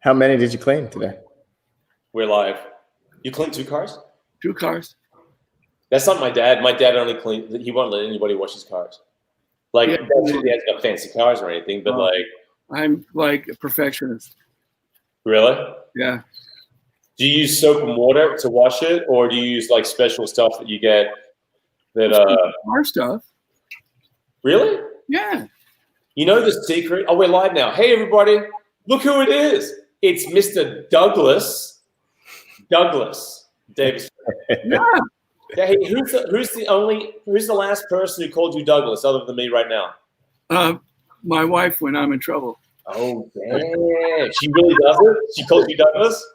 How many did you clean today? We're live. You clean 2 cars? 2 cars. That's not my dad. My dad only clean. He won't let anybody wash his cars. Like, Yeah. he hasn't got fancy cars or anything, but like. I'm like a perfectionist. Really? Yeah. Do you use soap and water to wash it, or do you use like special stuff that you get that Car stuff. Really? Yeah. You know the secret? Oh, we're live now. Hey everybody, look who it is. It's Mr. Douglas Davidson. Yeah. Hey, who's the last person who called you Douglas other than me right now? My wife when I'm in trouble. Oh damn. She really does it? She calls you Douglas?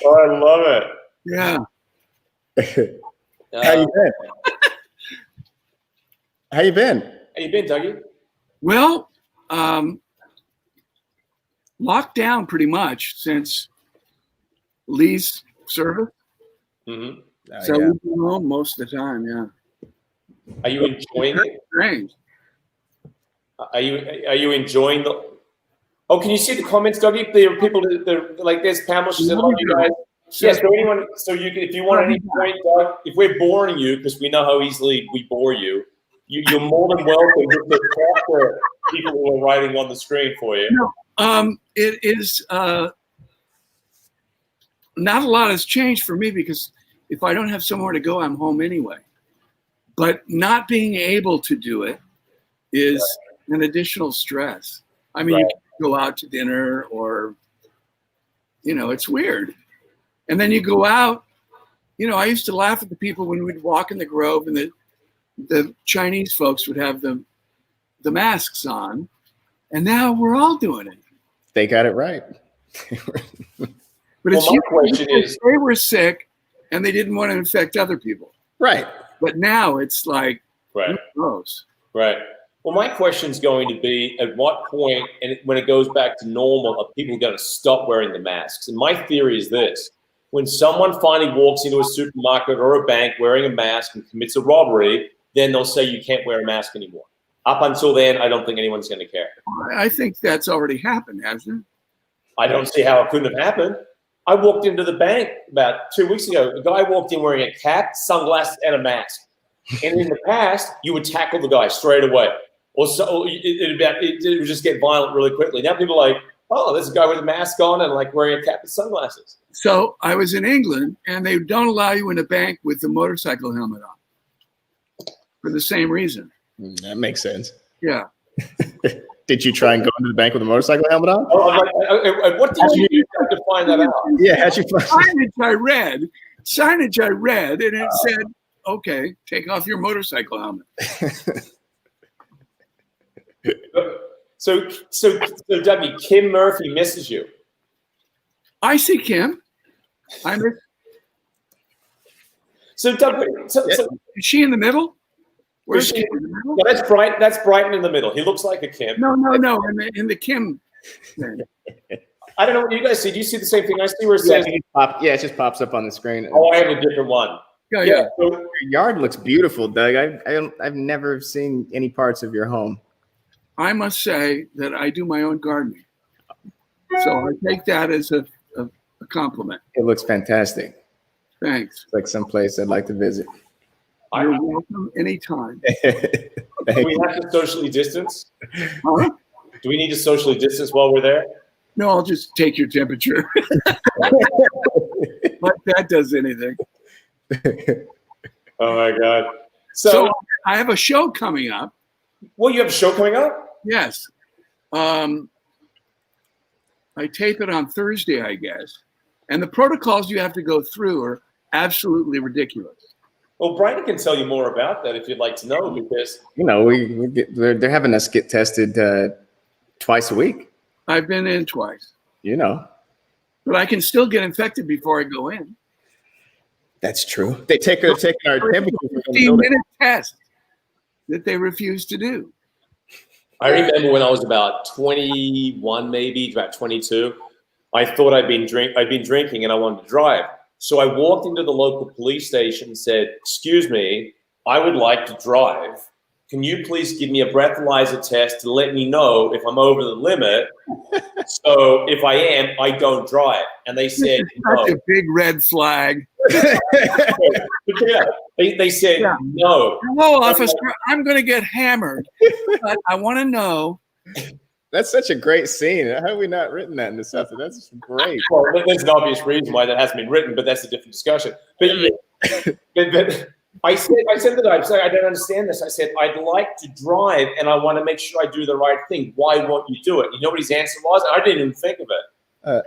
Oh, I love it. Yeah. How you been? How you been? How you been, Dougie? Well, locked down pretty much since Lee's service. Mm-hmm. So we've been home most of the time. Yeah. Are you enjoying it? Strange. Are you enjoying the? Oh, can you see the comments, Dougie? There are people that like there's Pamela. She said, "Love you guys." Yes. So anyone, you can, if you want any point, Doug, if we're boring you, because we know how easily we bore you, you're more than welcome to talk to people who are writing on the screen for you. No, it is not a lot has changed for me because if I don't have somewhere to go, I'm home anyway. But not being able to do it is an additional stress. I mean, you can go out to dinner or, it's weird. And then you go out, I used to laugh at the people when we'd walk in the Grove and the Chinese folks would have the masks on. And now we're all doing it. They got it right. But my question is, they were sick and they didn't want to infect other people. Right. But now it's like, right. Who knows? Right. Well, my question is going to be, at what point, and when it goes back to normal, are people going to stop wearing the masks? And my theory is this. When someone finally walks into a supermarket or a bank wearing a mask and commits a robbery, then they'll say you can't wear a mask anymore. Up until then, I don't think anyone's going to care. I think that's already happened, hasn't it? I don't see how it couldn't have happened. I walked into the bank about 2 weeks ago. A guy walked in wearing a cap, sunglasses, and a mask. And in the past, you would tackle the guy straight away. Or so it would just get violent really quickly. Now people are like, oh, there's a guy with a mask on and like wearing a cap and sunglasses. So I was in England, and they don't allow you in a bank with the motorcycle helmet on for the same reason. That makes sense. Yeah. Did you try and go into the bank with a motorcycle helmet on? Oh, like, what did you do to find that out? Yeah, how'd you find signage I read, and it said, okay, take off your motorcycle helmet. So, Dougie, Kim Murphy misses you. I see Kim. So, Doug, is she in the middle? Where's she in the middle? No, that's Brighton. That's Brighton in the middle. He looks like a Kim. No. In the Kim thing. I don't know what you guys see. Do you see the same thing I see? Where it says, it just pops up on the screen. Oh, I have a different one. Yeah. So, your yard looks beautiful, Doug. I've never seen any parts of your home. I must say that I do my own gardening, so I take that as a compliment. It looks fantastic. Thanks. It's like someplace I'd like to visit. You're welcome anytime. Do we have to socially distance? Huh? Do we need to socially distance while we're there? No, I'll just take your temperature. But that does anything. Oh my God. So I have a show coming up. Well, you have a show coming up? Yes. I tape it on Thursday, I guess. And the protocols you have to go through are absolutely ridiculous. Well, Brian can tell you more about that if you'd like to know, because they're having us get tested twice a week. I've been in twice. But I can still get infected before I go in. That's true. They take our temperature. 15-minute test that they refuse to do. I remember when I was about 21, maybe about 22, I thought I'd been drinking and I wanted to drive. So I walked into the local police station and said, "Excuse me, I would like to drive." can you please give me a breathalyzer test to let me know if I'm over the limit? So if I am, I don't drive. And they said, no. That's a big red flag. They said, no. Hello, officer. I'm going to get hammered. But I want to know. That's such a great scene. How have we not written that in the stuff? That's great. Well, there's an obvious reason why that hasn't been written, but that's a different discussion. But I said to them, I don't understand this. I said, I'd like to drive and I want to make sure I do the right thing. Why won't you do it? You know what his answer was? I didn't even think of it.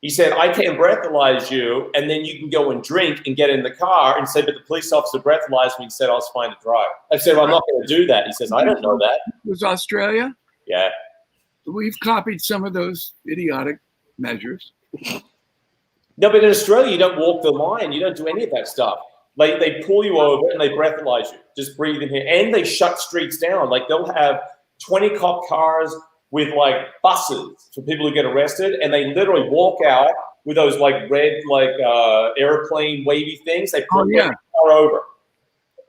He said, I can breathalyze you and then you can go and drink and get in the car and say, but the police officer breathalyzed me and said I was fine to drive. I said, well, I'm not going to do that. He says, I don't know that. It was Australia? Yeah. We've copied some of those idiotic measures. No, but in Australia, you don't walk the line. You don't do any of that stuff. Like they pull you over and they breathalyze you. Just breathe in here. And they shut streets down. Like they'll have 20 cop cars with like buses for people who get arrested. And they literally walk out with those like red, like airplane wavy things. They pull the car over.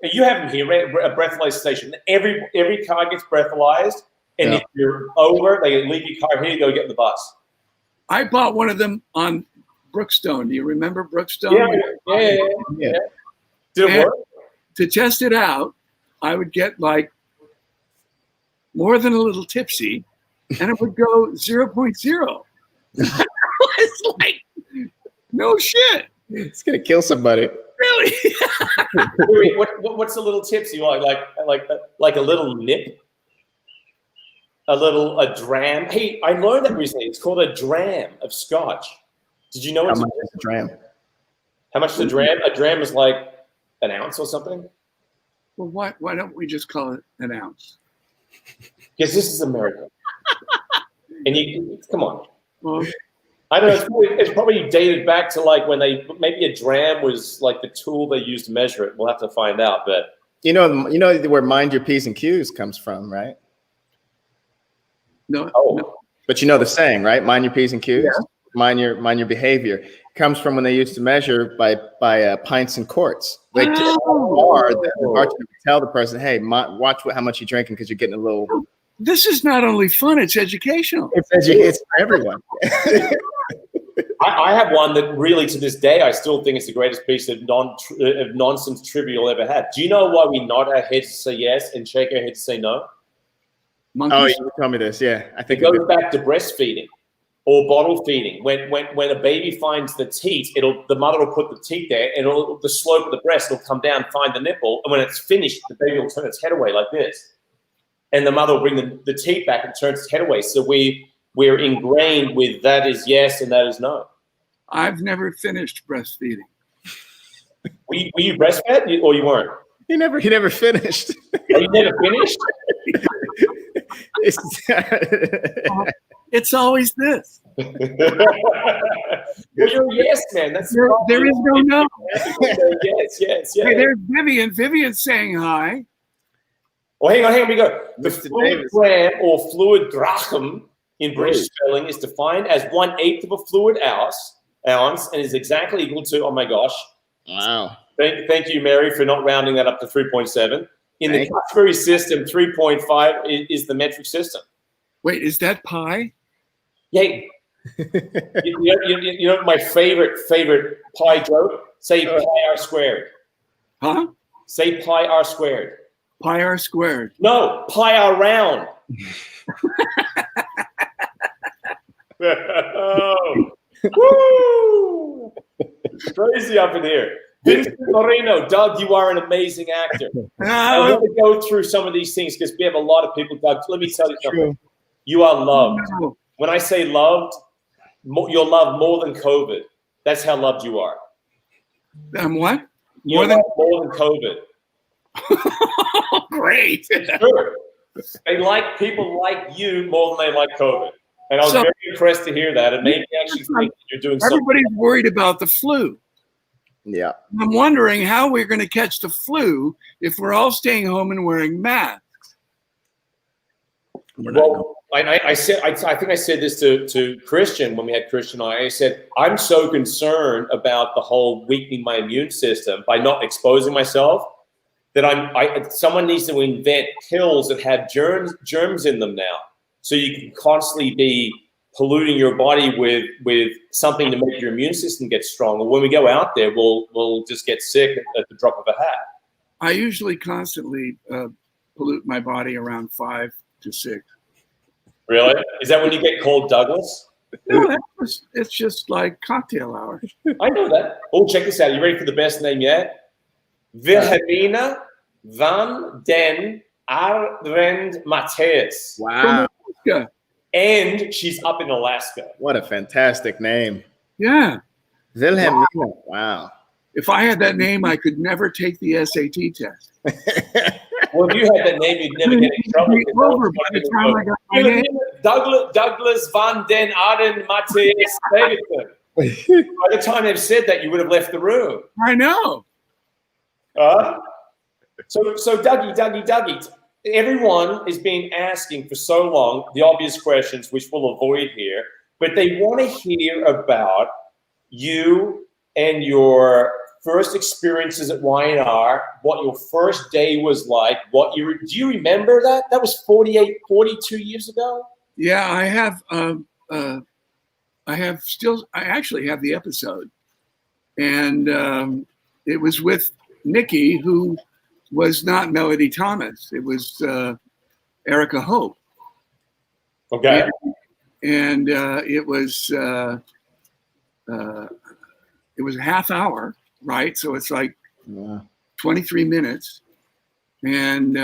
And you have them here, a breathalyzer station. Every car gets breathalyzed. And if you're over, they leave your car here, you go get the bus. I bought one of them on Brookstone. Do you remember Brookstone? Yeah. Did it work? To test it out, I would get like more than a little tipsy, and it would go 0.0. It's like, no shit. It's gonna kill somebody. Really? Wait, what's a little tipsy like a little nip? A dram. Hey, I learned that recently. It's called a dram of scotch. Did you know How much is a dram? How much is a dram? A dram is like an ounce or something. Well, why don't we just call it an ounce? Because this is America. And you come on. Well, I don't know. It's probably dated back to like when maybe a dram was like the tool they used to measure it. We'll have to find out. But you know where mind your P's and Q's comes from, right? No. But you know the saying, right? Mind your P's and Q's. Yeah. Mind your behavior. It comes from when they used to measure by pints and quarts. They the bartender would tell the person, "Hey, watch how much you're drinking because you're getting a little." This is not only fun; it's educational. It's for everyone. I have one that really, to this day, I still think it's the greatest piece of nonsense trivia you'll ever have. Do you know why we nod our heads to say yes and shake our heads to say no? Monkeys? Oh, you tell me this. Yeah, I think it goes back to breastfeeding or bottle feeding. When a baby finds the teat, the mother will put the teat there, and the slope of the breast will come down, find the nipple, and when it's finished, the baby will turn its head away like this, and the mother will bring the teat back and turns its head away. So we're ingrained with that is yes and that is no. I've never finished breastfeeding. Were you breastfed or you weren't? He never finished. Oh, you never finished? It's always this. Well, you're a yes man. There is no no. Yes. Hey, there's Vivian. Vivian's saying hi. Well, hang on. We go. The fluid gram or fluid drachm in British spelling is defined as 1/8 of a fluid ounce and is exactly equal to, oh my gosh. Wow. Thank you, Mary, for not rounding that up to 3.7. In the Cutsbury system, 3.5 is the metric system. Wait, is that pi? Yeah. you know my favorite pi joke? Say pi r squared. Huh? Say pi r squared. Pi r squared. No, pi r round. Woo! Crazy up in here. Vincent Moreno, Doug, you are an amazing actor. I want to go through some of these things because we have a lot of people. Doug, let me tell you something. You are loved. When I say loved, you're loved more than COVID. That's how loved you are. What? More than COVID. Great. Sure. People like you more than they like COVID. And I was very impressed to hear that. It made me actually think that you're doing something. Everybody's worried about the flu. Yeah. I'm wondering how we're going to catch the flu if we're all staying home and wearing masks. Well, I think I said this to Christian when we had Christian on. I said, I'm so concerned about the whole weakening my immune system by not exposing myself that someone needs to invent pills that have germs in them now, so you can constantly be polluting your body with something to make your immune system get stronger. When we go out there, we'll just get sick at the drop of a hat. I usually constantly pollute my body around 5 to 6. Really? Is that when you get called Douglas? No, it's just like cocktail hour. I know that. Oh, check this out. You ready for the best name yet? Wilhelmina van den Arend Matthäus. Wow. And she's up in Alaska. What a fantastic name. Yeah. Wilhelmina. Wow. If I had that name, I could never take the SAT test. Well, if you had that name, you'd never get in trouble. Over by the time I got my name. Douglas van den Arend Matthäus Davidson. By the time they've said that, you would have left the room. I know. So Dougie, everyone has been asking for so long the obvious questions, which we'll avoid here, but they want to hear about you and your first experiences at Y&R, what your first day was like, do you remember that? That was 42 years ago? Yeah, I actually have the episode. And it was with Nikki, who was not Melody Thomas. It was Erica Hope. Okay. And it was a half hour, right? So it's like 23 minutes. And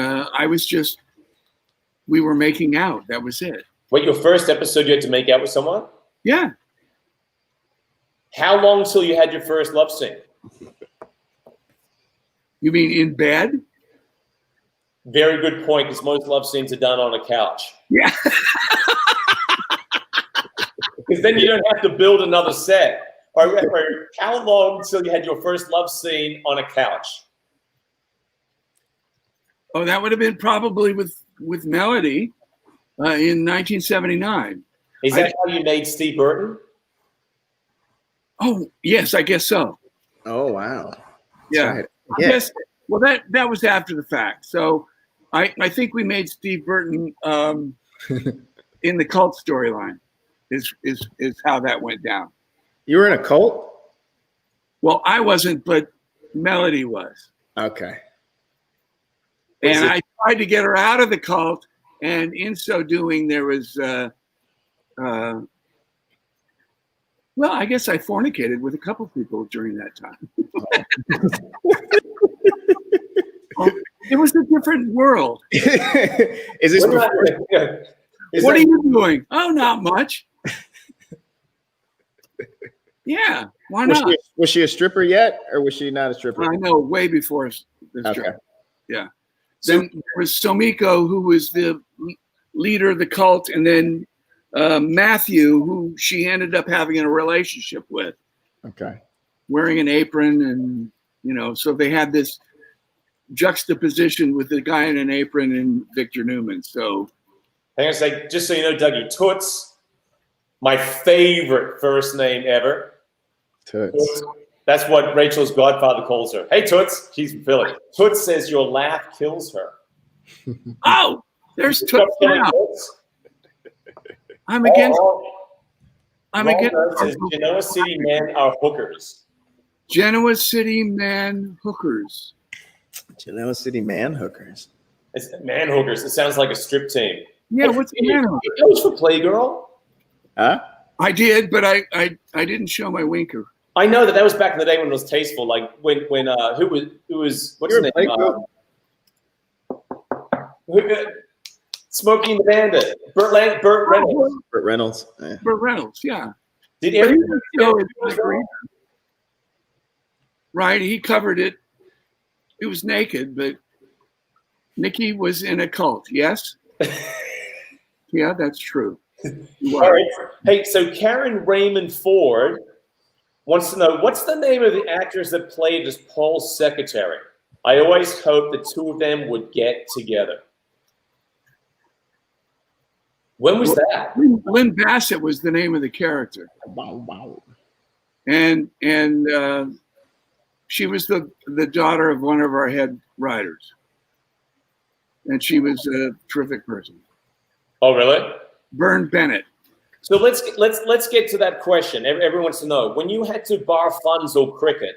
we were making out. That was it. Wait, your first episode you had to make out with someone? Yeah. How long till you had your first love scene? You mean in bed? Very good point, because most love scenes are done on a couch. Yeah. Because then you don't have to build another set. Or how long till you had your first love scene on a couch? Oh, that would have been probably with Melody in 1979. Is that how you made Steve Burton? Oh, yes, I guess so. Oh, wow. Yeah. Right. Yes. Well, that was after the fact. So I think we made Steve Burton in the cult storyline is how that went down. You were in a cult? Well, I wasn't, but Melody was. Okay. And I tried to get her out of the cult, and in so doing, there was well, I guess I fornicated with a couple people during that time. It was a different world. Is this before? What are you doing? Oh, not much. Yeah, why not? Was she a stripper yet, or was she not a stripper? I know, way before the Okay. stripper. Yeah. Then there was Somiko, who was the leader of the cult, and then Matthew, who she ended up having a relationship with. Okay. Wearing an apron, and so they had this juxtaposition with the guy in an apron and Victor Newman. So, hang on a sec, just so you know, Dougie, Toots, my favorite first name ever. Toots. That's what Rachel's godfather calls her. Hey, Toots. She's from Philly. Toots says your laugh kills her. Oh, there's Toots now. I'm against. I'm against. Says Genoa City men are hookers. Genoa City man hookers. Genoa City man hookers. It's man hookers. It sounds like a strip team. Yeah, what's the man hooker? It was for Playgirl. Huh? I did, but I didn't show my winker. I know that was back in the day when it was tasteful. Like when who was what's his name? Smokey and the Bandit. Burt Reynolds. Burt Reynolds. Yeah. Burt Reynolds, yeah. Did everyone right? He covered it. He was naked, but Nikki was in a cult. Yes. Yeah, that's true. All right. Hey, so Karen Raymond Ford wants to know, what's the name of the actress that played as Paul's secretary? I always hoped the two of them would get together. When was that? Lynn Bassett was the name of the character. Wow. And She was the daughter of one of our head writers, and she was a terrific person. Oh, really? Vern Bennett. So let's get to that question. Everyone wants to know, when you had to bar funds or cricket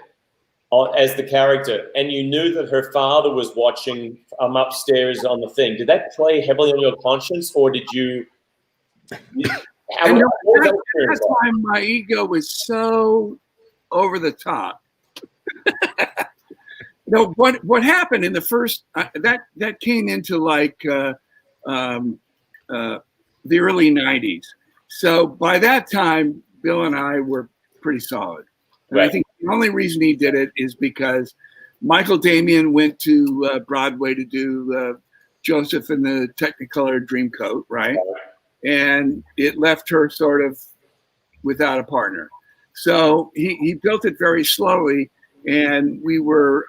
as the character, and you knew that her father was watching upstairs on the thing, did that play heavily on your conscience, or did you? At that time, my ego was so over the top. No, what happened in the first that came into like the early '90s. So by that time, Bill and I were pretty solid. And right. I think the only reason he did it is because Michael Damian went to Broadway to do Joseph in the Technicolor Dreamcoat, right? And it left her sort of without a partner. So he built it very slowly, and we were,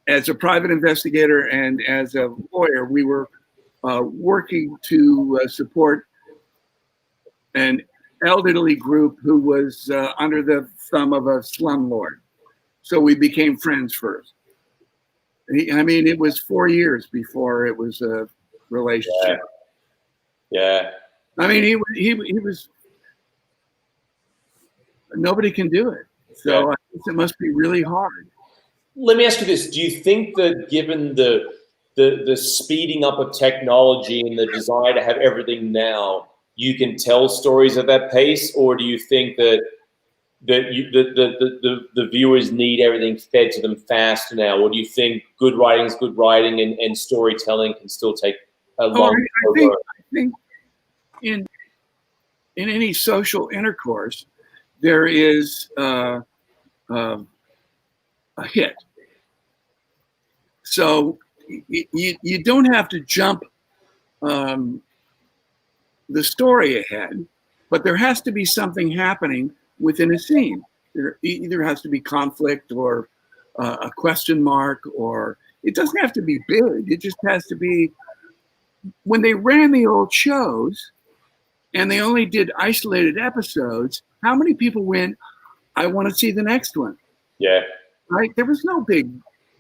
as a private investigator and as a lawyer, we were working to support an elderly group who was under the thumb of a slumlord. So we became friends first. I mean, it was 4 years before it was a relationship. Yeah. I mean, he was. Nobody can do it. So I guess it must be really hard. Let me ask you this: do you think that, given the speeding up of technology and the desire to have everything now, you can tell stories at that pace, or do you think that the viewers need everything fed to them faster now, or do you think good writing is good writing and storytelling can still take a long time? I think in any social intercourse, there is a hit. So you don't have to jump the story ahead, but there has to be something happening within a scene. There either has to be conflict or a question mark, or it doesn't have to be big. It just has to be. When they ran the old shows and they only did isolated episodes, how many people went, I want to see the next one? Yeah. Right? There was no big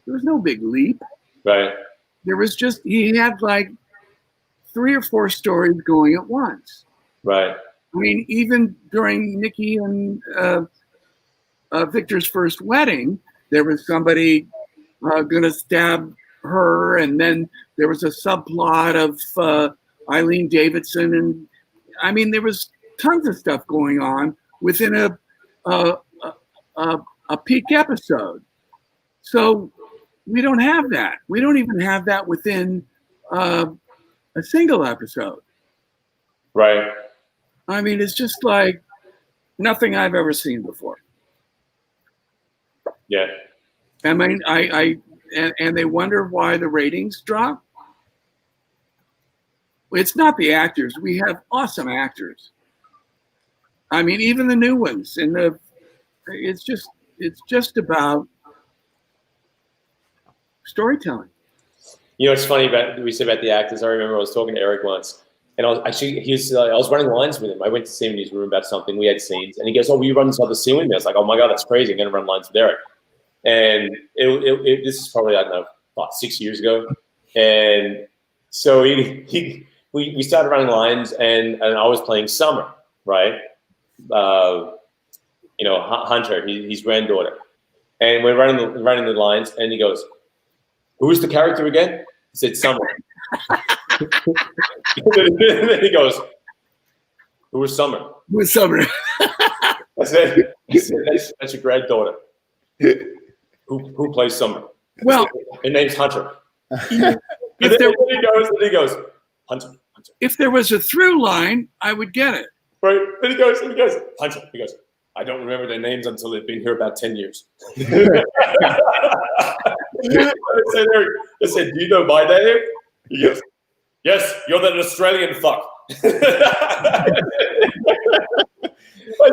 leap. Right. There was just, he had like 3 or 4 stories going at once. Right. I mean, even during Nikki and Victor's first wedding, there was somebody going to stab her, and then there was a subplot of Eileen Davidson, and I mean, there was tons of stuff going on within a peak episode. So we don't have that. We don't even have that within a single episode. Right. I mean, it's just like nothing I've ever seen before. Yeah. I mean, and they wonder why the ratings drop. It's not the actors. We have awesome actors. I mean, even the new ones. It's just about storytelling. You know, it's funny we said about the actors. I remember I was talking to Eric once, and I was running lines with him. I went to see him in his room about something. We had scenes, and he goes, "Oh, will you run this other scene with me?" I was like, "Oh my god, that's crazy! I'm going to run lines with Eric." And this is probably, I don't know, about 6 years ago. And so we started running lines, and I was playing Summer, right? Hunter, his granddaughter. And we're running the lines, and he goes, "Who is the character again?" I said, "Summer." And then he goes, "Who is Summer?" Who is Summer? I said that's your granddaughter. Who plays Summer? Well, her name's Hunter. Then he goes, Hunter. If there was a through line, I would get it. Right. Then he goes, Hunter. He goes, I don't remember their names until they've been here about 10 years. I said, do you know my name? He goes, yes, you're that Australian fuck. I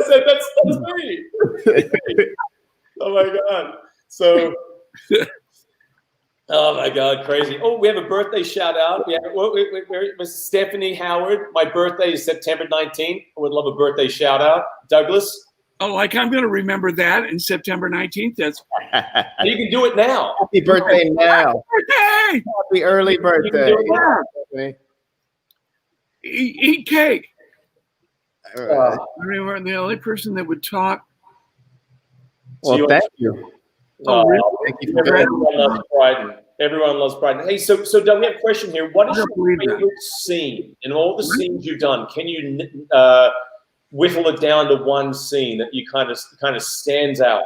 said, that's me. Oh my God. So, oh my God, crazy. Oh, we have a birthday shout out. We have Miss Stephanie Howard. My birthday is September 19th. I would love a birthday shout out. Douglas, Oh, like I'm going to remember that in September 19th. That's You can do it now. Happy birthday now. birthday. Happy early birthday. Yeah. Eat cake. I remember the only person that would talk. Well, thank you. Oh, really? Thank you for Everyone loves Brighton. Everyone loves Brighton. Hey, so Doug, we have a question here. What is your favorite scene in all the scenes you've done? Can you whittle it down to one scene that you kind of stands out?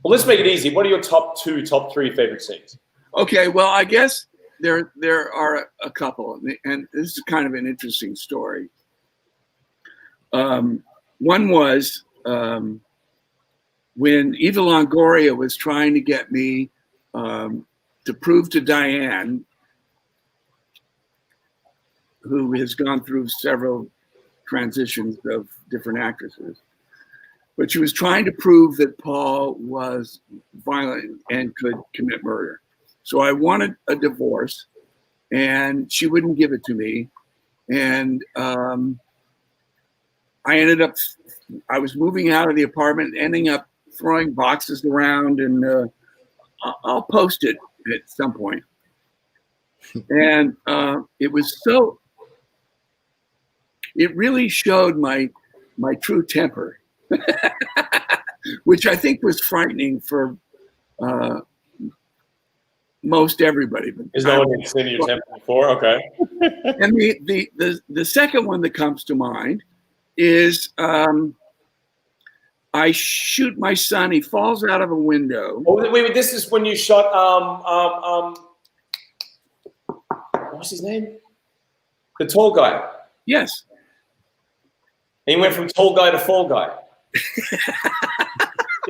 Well, let's make it easy. What are your top 3 favorite scenes? Okay, well, I guess there are a couple, and this is kind of an interesting story. One was when Eva Longoria was trying to get me to prove to Diane, who has gone through several transitions of different actresses, but she was trying to prove that Paul was violent and could commit murder. So I wanted a divorce, and she wouldn't give it to me. And I was moving out of the apartment, ending up throwing boxes around, and I'll post it at some point. And it really showed my true temper, which I think was frightening for most everybody. But is no one seen your temper before? Okay. And the second one that comes to mind is I shoot my son. He falls out of a window. Oh, wait, this is when you shot what's his name? The tall guy. Yes. And he went from tall guy to fall guy. Yeah,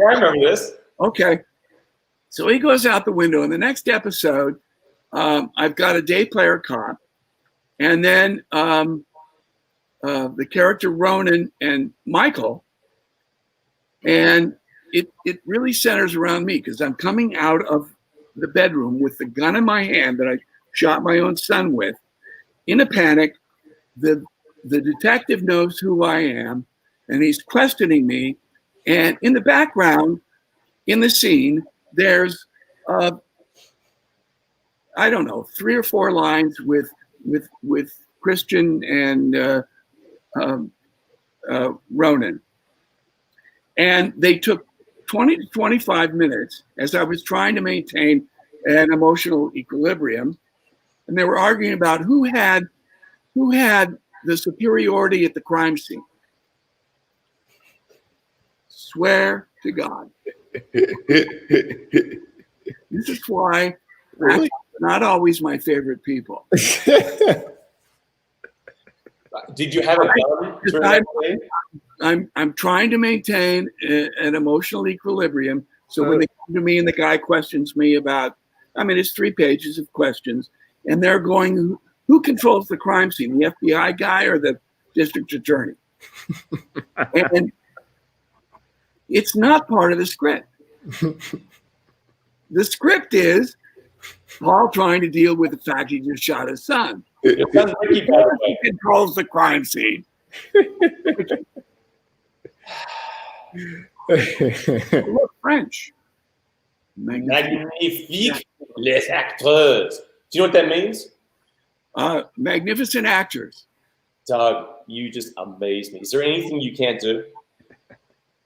I remember this. Okay. So he goes out the window. In the next episode, I've got a day player cop, and then the character Ronan and Michael, and it really centers around me because I'm coming out of the bedroom with the gun in my hand that I shot my own son with, in a panic. The detective knows who I am, and he's questioning me. And in the background, in the scene, there's I don't know, 3 or 4 lines with Christian and Ronan. And they took 20 to 25 minutes as I was trying to maintain an emotional equilibrium, and they were arguing about who had the superiority at the crime scene. Swear to God. This is why really? Not always my favorite people. Did you have a gun? I'm trying to maintain an emotional equilibrium. So when they come to me and the guy questions me about, it's 3 pages of questions, and they're going, who controls the crime scene, the FBI guy or the district attorney? And it's not part of the script. The script is Paul trying to deal with the fact he just shot his son. He controls the crime scene. Look, French. Magnifique les acteurs. Do you know what that means? Magnificent actors. Doug, you just amaze me. Is there anything you can't do?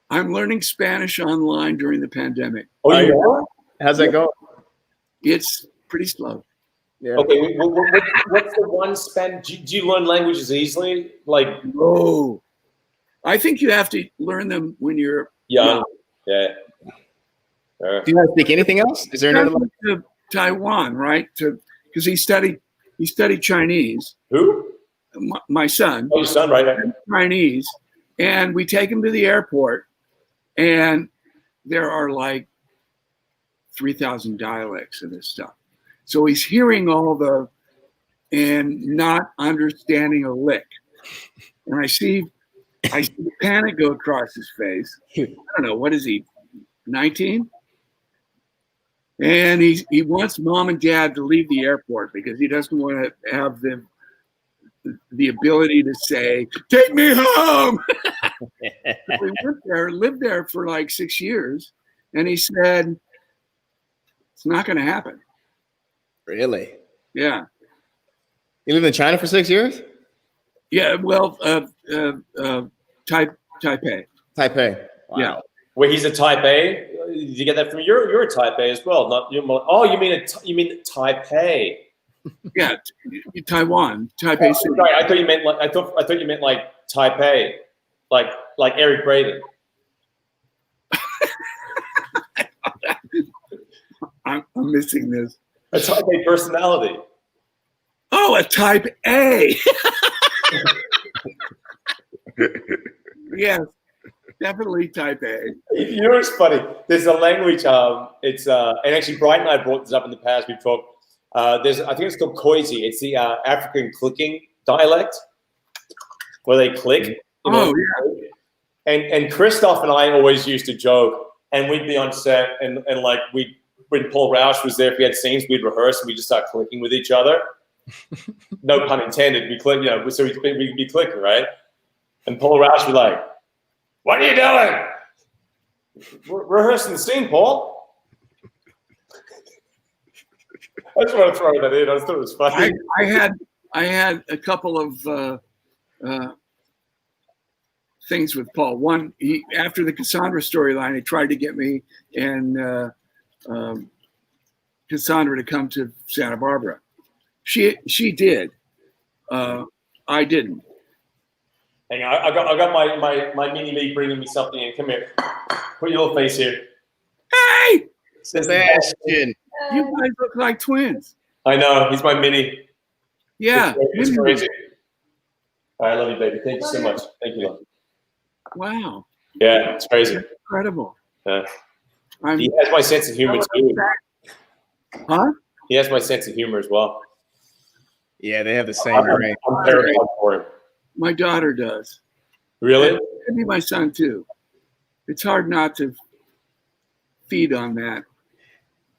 I'm learning Spanish online during the pandemic. Oh, you are? How's that going? It's pretty slow. Yeah. Okay, what's the one Spanish? Do you learn languages easily? Oh, I think you have to learn them when you're young. Yeah. Do you want to speak anything else? Is there another one? To Taiwan, right? Because he studied Chinese. Who? My son. Oh, your son, right? Chinese, and we take him to the airport, and there are 3,000 dialects of this stuff. So he's hearing and not understanding a lick. And I see the panic go across his face. I don't know, what is he, 19? And he wants mom and dad to leave the airport because he doesn't want to have the ability to say, "Take me home." We lived there for like 6 years, and he said, "It's not going to happen." Really? Yeah. You lived in China for 6 years? Yeah. Well, Taipei. Taipei. Wow. Yeah. Where he's a Type A. Did you get that from you're a Type A as well? Not you. Oh, you mean Taipei? Yeah, Taiwan, Taipei City. Sorry, I thought you meant like I thought you meant like Taipei, like Eric Braeden. I'm missing this. A Type A personality. Oh, a Type A. Yes, definitely Type A. You know what's funny? There's a language. It's and actually, Brian and I brought this up in the past. We've talked. I think it's called Khoisie. It's the African clicking dialect, where they click. Oh yeah. And Christoph and I always used to joke, and we'd be on set, and like when Paul Rausch was there, if we had scenes, we'd rehearse, and we'd just start clicking with each other. No pun intended. We click, so we'd be clicking, right? And Paul Rausch would be like, "What are you doing?" Rehearsing the scene, Paul. I just want to throw that in. I just thought it was funny. I had a couple of things with Paul. One, after the Cassandra storyline, he tried to get me and Cassandra to come to Santa Barbara. She did. I didn't. Hang on, I got my mini me bringing me something in. Come here. Put your little face here. Hey, Sebastian. you guys look like twins. I know. He's my mini. Yeah. It's crazy. All right, I love you, baby. Thank you so much. Thank you. Wow. Yeah, it's crazy. Incredible. Yeah. He has my sense of humor too. Huh? He has my sense of humor as well. Yeah, they have the same brain. I'm terrified for him. My daughter does. Really? Maybe my son too. It's hard not to feed on that.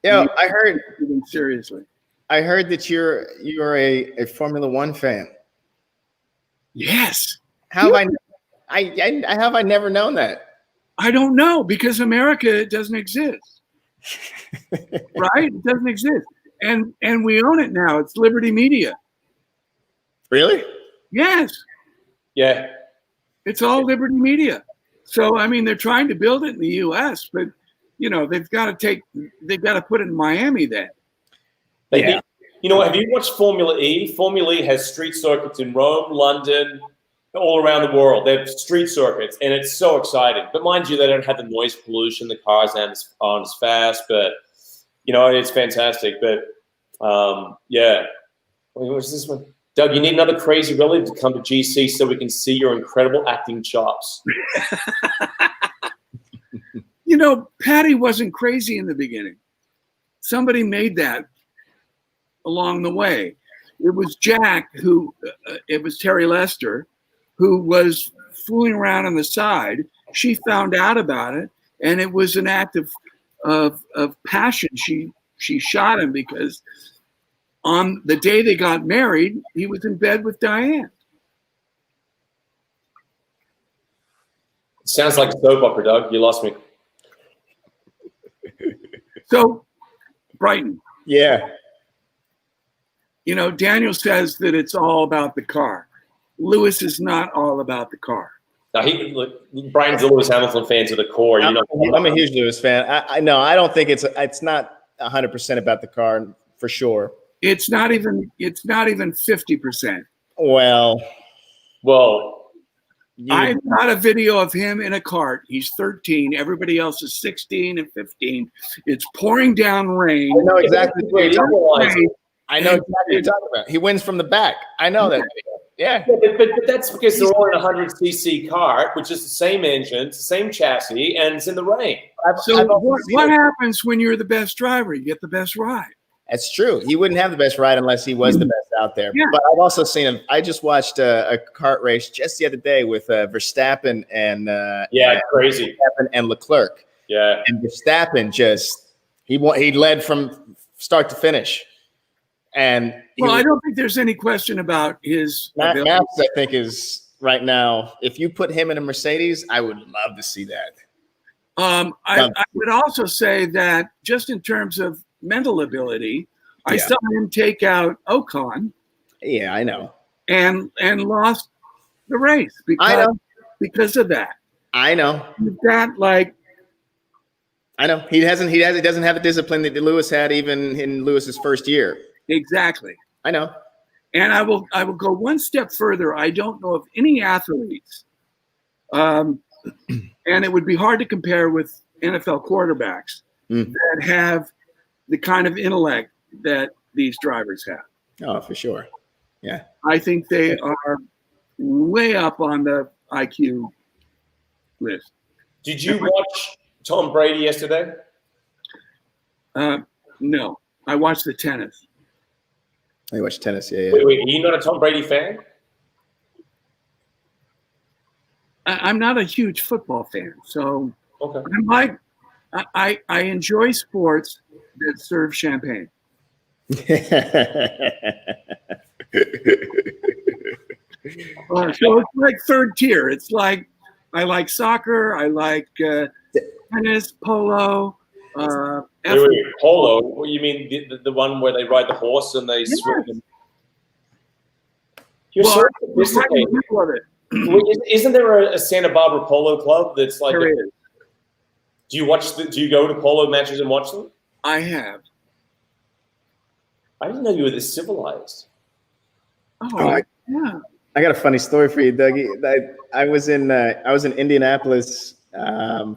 Yeah, I heard. Seriously. I heard that you're a Formula One fan. Yes. How have I never known that? I don't know, because America doesn't exist. Right? It doesn't exist. And we own it now. It's Liberty Media. Really? Yes. Yeah. It's all Liberty Media. So, I mean, they're trying to build it in the U.S., but, they've got to put it in Miami then. Yeah. Have you watched Formula E? Formula E has street circuits in Rome, London, all around the world. They have street circuits, and it's so exciting. But mind you, they don't have the noise pollution. The cars aren't as fast, but, it's fantastic. But, yeah. What's this one? Doug, you need another crazy relative to come to GC so we can see your incredible acting chops. Patty wasn't crazy in the beginning. Somebody made that along the way. It was Jack it was Terry Lester, who was fooling around on the side. She found out about it, and it was an act of passion. She shot him because on the day they got married, he was in bed with Diane. Sounds like a soap opera, Doug. You lost me. So, Brighton. Yeah. Daniel says that it's all about the car. Lewis is not all about the car. Now, Brian's a Lewis Hamilton fan to the core. I'm a huge Lewis fan. I don't think it's not 100% about the car for sure. It's not even 50%. Well, I've got a video of him in a cart. He's 13. Everybody else is 16 and 15. It's pouring down rain. I know exactly what you're talking about. He wins from the back. I know that video. Yeah. But that's because they're all in a 100cc car, which is the same engine, same chassis, and it's in the rain. So what happens when you're the best driver? You get the best ride. That's true. He wouldn't have the best ride unless he was the best out there. Yeah. But I've also seen him. I just watched a kart race just the other day with Verstappen and crazy. Verstappen and Leclerc. Yeah. And Verstappen he led from start to finish. And I don't think there's any question about his ability. Max, I think, is right now. If you put him in a Mercedes, I would love to see that. I would also say that just in terms of mental ability, I saw him take out Ocon. Yeah, I know. And lost the race because of that. I know. That like. I know he doesn't have the discipline that Lewis had even in Lewis's first year. Exactly. I know. And I will go one step further. I don't know of any athletes, and it would be hard to compare with NFL quarterbacks that have the kind of intellect that these drivers have. Oh, for sure. Yeah. I think they are way up on the IQ list. Did you watch Tom Brady yesterday? No, I watched the tennis. I watched tennis. Yeah. Wait, are you not a Tom Brady fan? I'm not a huge football fan, so okay. I enjoy sports that serve champagne. So it's like third tier. It's like I like soccer. I like tennis, polo. Wait, polo? What, you mean the one where they ride the horse and they swim? You're so sophisticated. Isn't there a Santa Barbara polo club that's like? There is. Do you go to polo matches and watch them? I have. I didn't know you were this civilized. Yeah. I got a funny story for you, Dougie. I was in Indianapolis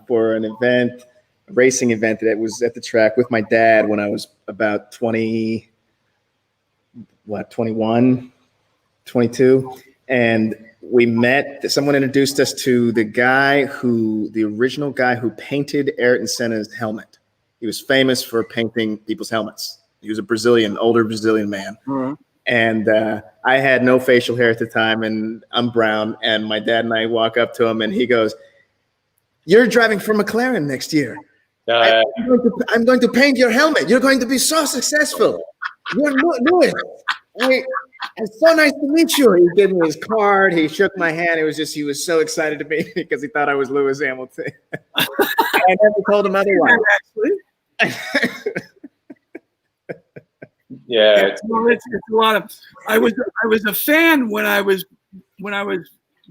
for an event, a racing event that was at the track with my dad when I was about 21, 22. And we met, someone introduced us to the original guy who painted Ayrton Senna's helmet. He was famous for painting people's helmets. He was older Brazilian man. Mm-hmm. And I had no facial hair at the time, and I'm brown. And my dad and I walk up to him, and he goes, "You're driving for McLaren next year. I'm going to paint your helmet. You're going to be so successful. You're Lewis. It's so nice to meet you." He gave me his card. He shook my hand. He was so excited to meet me because he thought I was Lewis Hamilton. I never told him otherwise. Actually. Yeah, it's a lot of. I was a fan when I was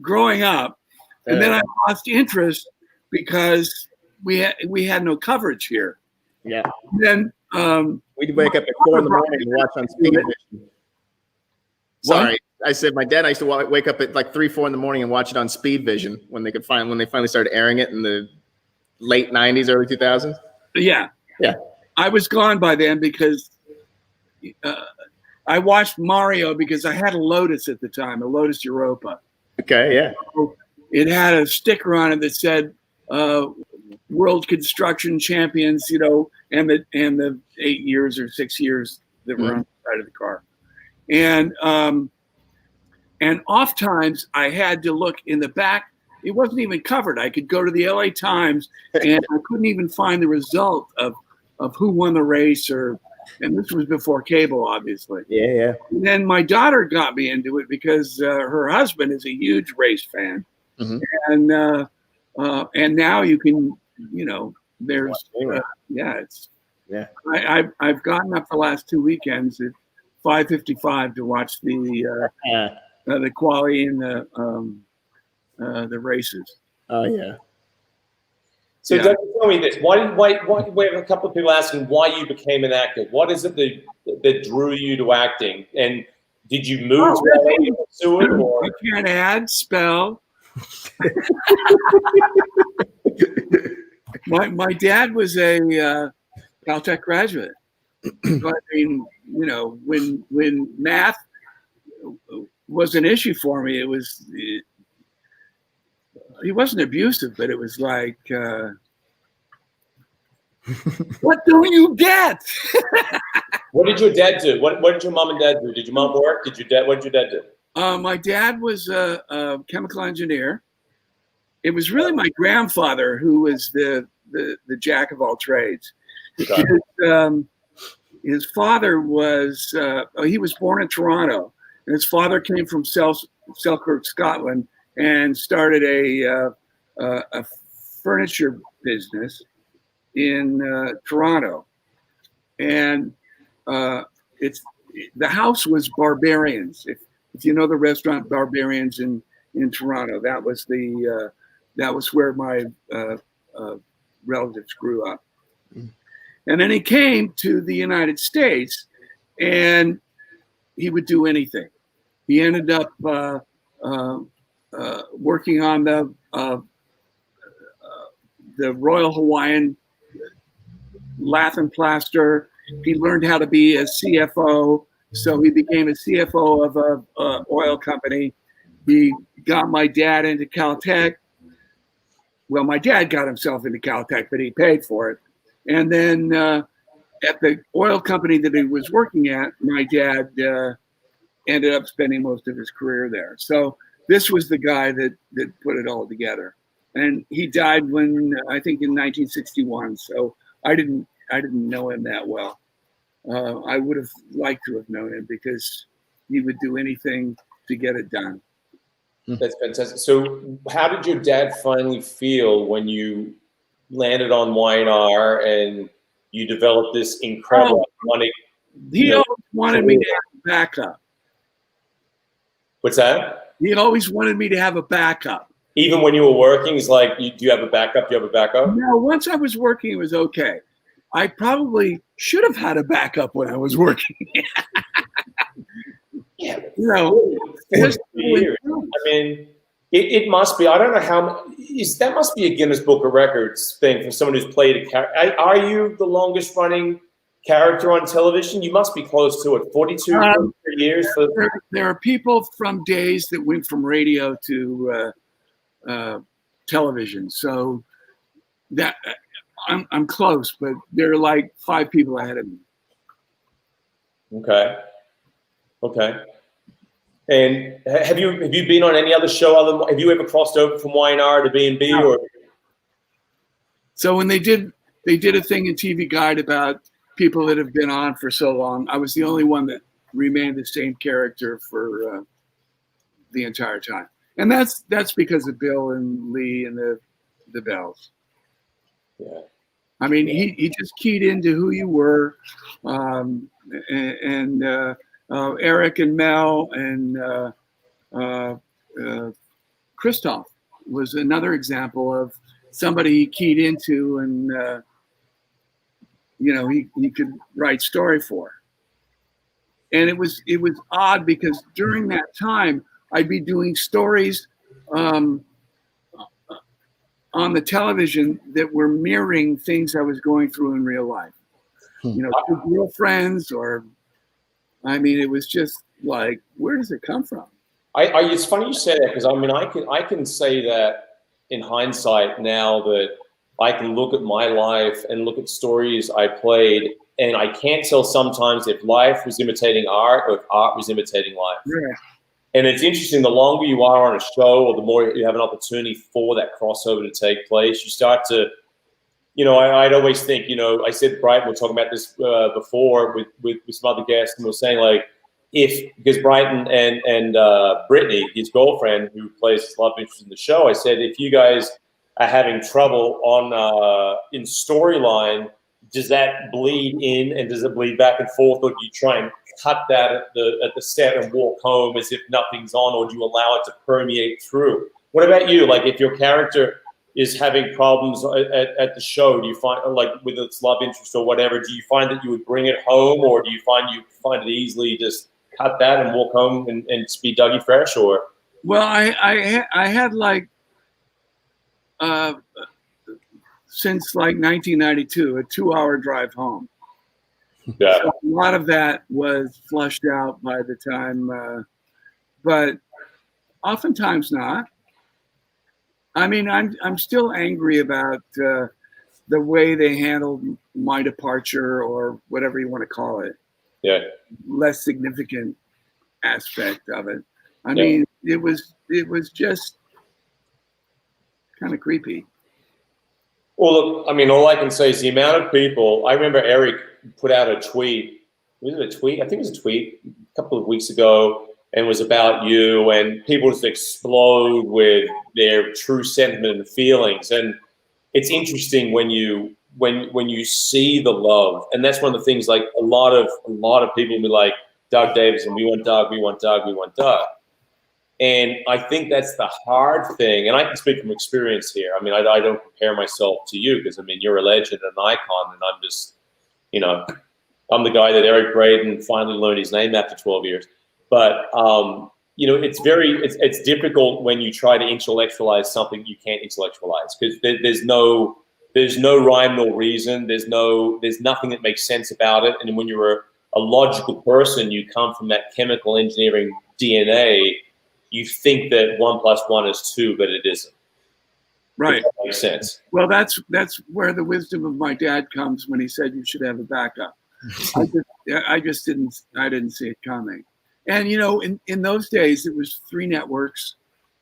growing up, and then I lost interest because we had no coverage here. Yeah. Then we'd wake up at 4 in the morning and watch on Speed Vision. Sorry, I said my dad and I used to wake up at like 3, 4 in the morning and watch it on Speed Vision when they finally started airing it in the late 90s, early 2000s. Yeah. I was gone by then because I watched Mario because I had a Lotus at the time, a Lotus Europa. Okay, yeah. So it had a sticker on it that said World Construction Champions, and the 8 years or 6 years that were on the side of the car. And oft times I had to look in the back. It wasn't even covered. I could go to the LA Times and I couldn't even find the result of who won the race and this was before cable, obviously. Yeah. And then my daughter got me into it because her husband is a huge race fan. Mm-hmm. And now you can, there's, I've gotten up the last 2 weekends at 5:55 to watch the quali and the races. Oh yeah. So Doug, tell me this: why we have a couple of people asking why you became an actor. What is it that drew you to acting? And did you move to LA it? Or? I can't add, spell. My dad was a Caltech graduate. So, I mean, when math was an issue for me, he wasn't abusive, but it was like, what don't you get? What did your dad do? What did your mom and dad do? Did your mom work? What did your dad do? My dad was a chemical engineer. It was really my grandfather who was the jack of all trades. his father was he was born in Toronto, and his father came from Selkirk, Scotland, and started a furniture business in Toronto, and it's the house was Barbarians. If you know the restaurant Barbarians in Toronto, that was where my relatives grew up. And then he came to the United States, and he would do anything. He ended up working on the Royal Hawaiian Lath and Plaster. He learned how to be a CFO, so he became a CFO of a oil company. He got my dad into Caltech. Well, my dad got himself into Caltech, but he paid for it. And then at the oil company that he was working at, my dad ended up spending most of his career there. So this was the guy that put it all together. And he died I think in 1961. So I didn't know him that well. I would have liked to have known him because he would do anything to get it done. That's fantastic. So how did your dad finally feel when you landed on Y&R and you developed this incredible iconic? He always wanted me to have a backup. What's that? He always wanted me to have a backup. Even when you were working, he's like, do you have a backup? Do you have a backup? No, once I was working, it was okay. I probably should have had a backup when I was working. Yeah. You know, I mean, it must be. I don't know how. That must be a Guinness Book of Records thing for someone who's played a character. Are you the longest running character on television? You must be close to it. 42 years. There are people from days that went from radio to television. So that I'm close, but there are like 5 people ahead of me. Okay. And have you been on any other show have you ever crossed over from Y&R to B&B or? So when they did a thing in TV Guide about people that have been on for so long, I was the only one that remained the same character for the entire time. And that's because of Bill and Lee and the Bells. Yeah. I mean, he just keyed into who you were, and Eric and Mel and Christoph was another example of somebody he keyed into, and he could write story for. And it was odd because during that time I'd be doing stories on the television that were mirroring things I was going through in real life. You know, 2 girlfriends, or I mean, it was just like, where does it come from? It's funny you say that, because I mean, I can say that in hindsight now, that I can look at my life and look at stories I played, and I can't tell sometimes if life was imitating art or if art was imitating life. Yeah. And it's interesting, the longer you are on a show or the more you have an opportunity for that crossover to take place, you start to, I'd always think, I said, Brighton, we were talking about this before with some other guests, and we were saying, like, because Brighton and Brittany, his girlfriend, who plays his love interest in the show, I said, if you guys are having trouble in storyline, does that bleed in and does it bleed back and forth, or do you try and cut that at the set and walk home as if nothing's on, or do you allow it to permeate through? What about you? Like, if your character is having problems at the show, do you find, like, with its love interest or whatever, do you find that you would bring it home, or do you find it easily just cut that and walk home and just be Dougie fresh? Or? Well, I had like since like 1992 a 2-hour drive home. Yeah. So a lot of that was flushed out by the time, but oftentimes not. I mean, I'm still angry about the way they handled my departure, or whatever you want to call it. Yeah. Less significant aspect of it. I mean, it was just kind of creepy. Well, look, I mean, all I can say is the amount of people. I remember Eric put out a tweet. Was it a tweet? I think it was a tweet a couple of weeks ago, and it was about you, and people just explode with their true sentiment and feelings. And it's interesting when you see the love, and that's one of the things. Like a lot of people will be like, Doug Davidson, we want Doug, we want Doug, we want Doug. And I think that's the hard thing. And I can speak from experience here. I mean, I don't compare myself to you because, I mean, you're a legend and an icon, and I'm just, you know, I'm the guy that Eric Braeden finally learned his name after 12 years. But, you know, it's difficult when you try to intellectualize something you can't intellectualize because there's no rhyme, no reason. There's nothing that makes sense about it. And when you're a logical person, you come from that chemical engineering DNA. You think that 1 + 1 is 2, but it isn't. Right. That makes sense. Well, that's where the wisdom of my dad comes when he said you should have a backup. I didn't see it coming. And you know, in those days, it was 3 networks.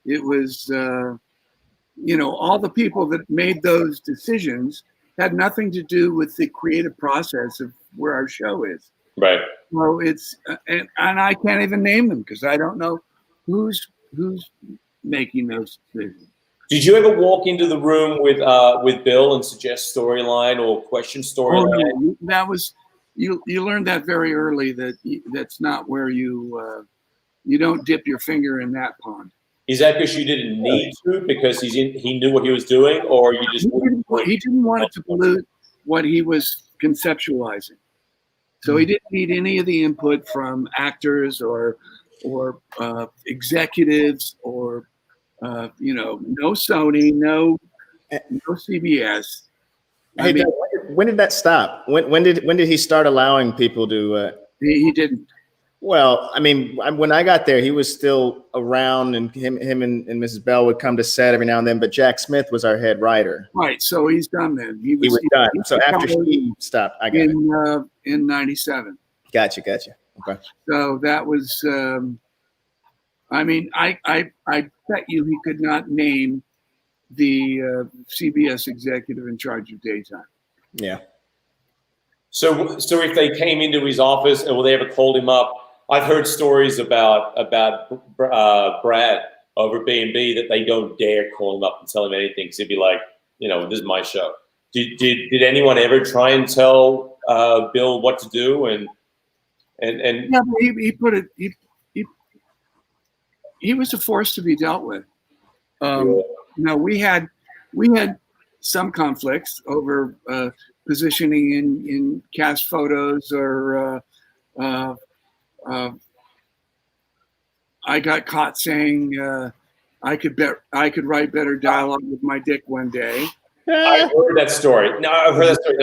It was you know, all the people that made those decisions had nothing to do with the creative process of where our show is. Right. Well, it's and I can't even name them because I don't know who's making those decisions. Did you ever walk into the room with Bill and suggest storyline or question storyline? Oh, no, that was you learned that very early that's not where you don't dip your finger in that pond. Is that because you didn't need to because he knew what he was doing, or you just he didn't want it to pollute what he was conceptualizing? So he didn't need any of the input from actors or executives or you know, no Sony, no CBS. Hey, Doug, when did that stop? When did he start allowing people to? He didn't. Well, I mean, when I got there, he was still around, and him and Mrs. Bell would come to set every now and then. But Jack Smith was our head writer. Right, so he's done then. He was done. So after he stopped, I got it. In '97. Gotcha. Okay. So that was. I mean, I bet you he could not name the CBS executive in charge of daytime. Yeah. So if they came into his office and they ever called him up, I've heard stories about Brad over B&B that they don't dare call him up and tell him anything because he'd be like, you know, this is my show. Did anyone ever try and tell Bill what to do? And yeah, he put it. He was a force to be dealt with. You know, we had some conflicts over positioning in cast photos, or I got caught saying I could write better dialogue with my dick one day. I've heard that story. No, I've heard that story.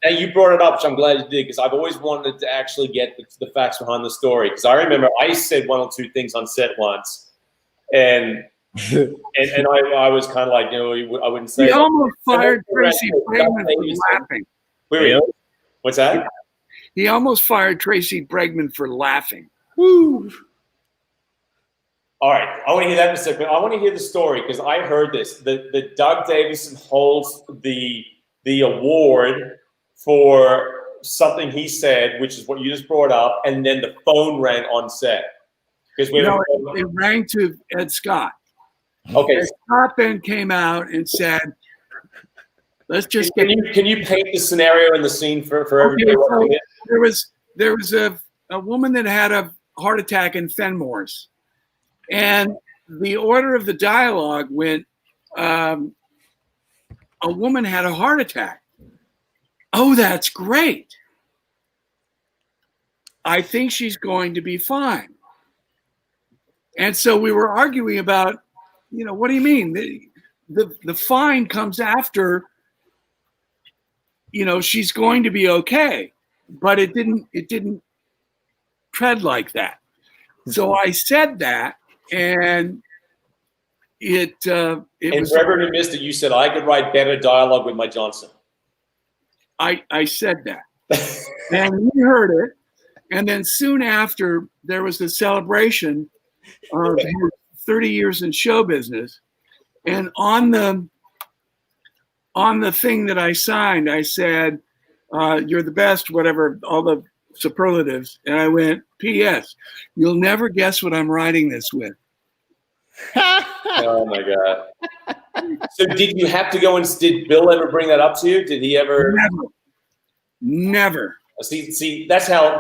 Now you brought it up, which I'm glad you did, because I've always wanted to actually get the facts behind the story. Because I remember I said 1 or 2 things on set once, and I was kind of like, you know, I wouldn't say. He almost fired Tracy Bregman for laughing. Wait, what's that? He almost fired Tracy Bregman for laughing. Woo. All right, I want to hear that in a second. I want to hear the story because I heard this. That Doug Davidson holds the award for something he said, which is what you just brought up, and then the phone rang on set. Because it rang to Ed Scott. Okay. Ed Scott then came out and said, "Let's just can you paint the scenario and the scene for everybody?" Okay, so there was a woman that had a heart attack in Fenmore's, and the order of the dialogue went, "A woman had a heart attack. Oh, that's great. I think she's going to be fine." And so we were arguing about, you know, what do you mean? The fine comes after, you know, she's going to be okay, but it didn't tread like that. So I said that, and it and was. For everyone who missed it, you said I could write better dialogue with my Johnson. I said that, and he heard it, and then soon after there was the celebration of his 30 years in show business, and on on the thing that I signed, I said, "You're the best," whatever, all the superlatives, and I went, "P.S. You'll never guess what I'm writing this with." Oh my God! So did you have to go and did Bill ever bring that up to you? Did he ever? Never. See, that's how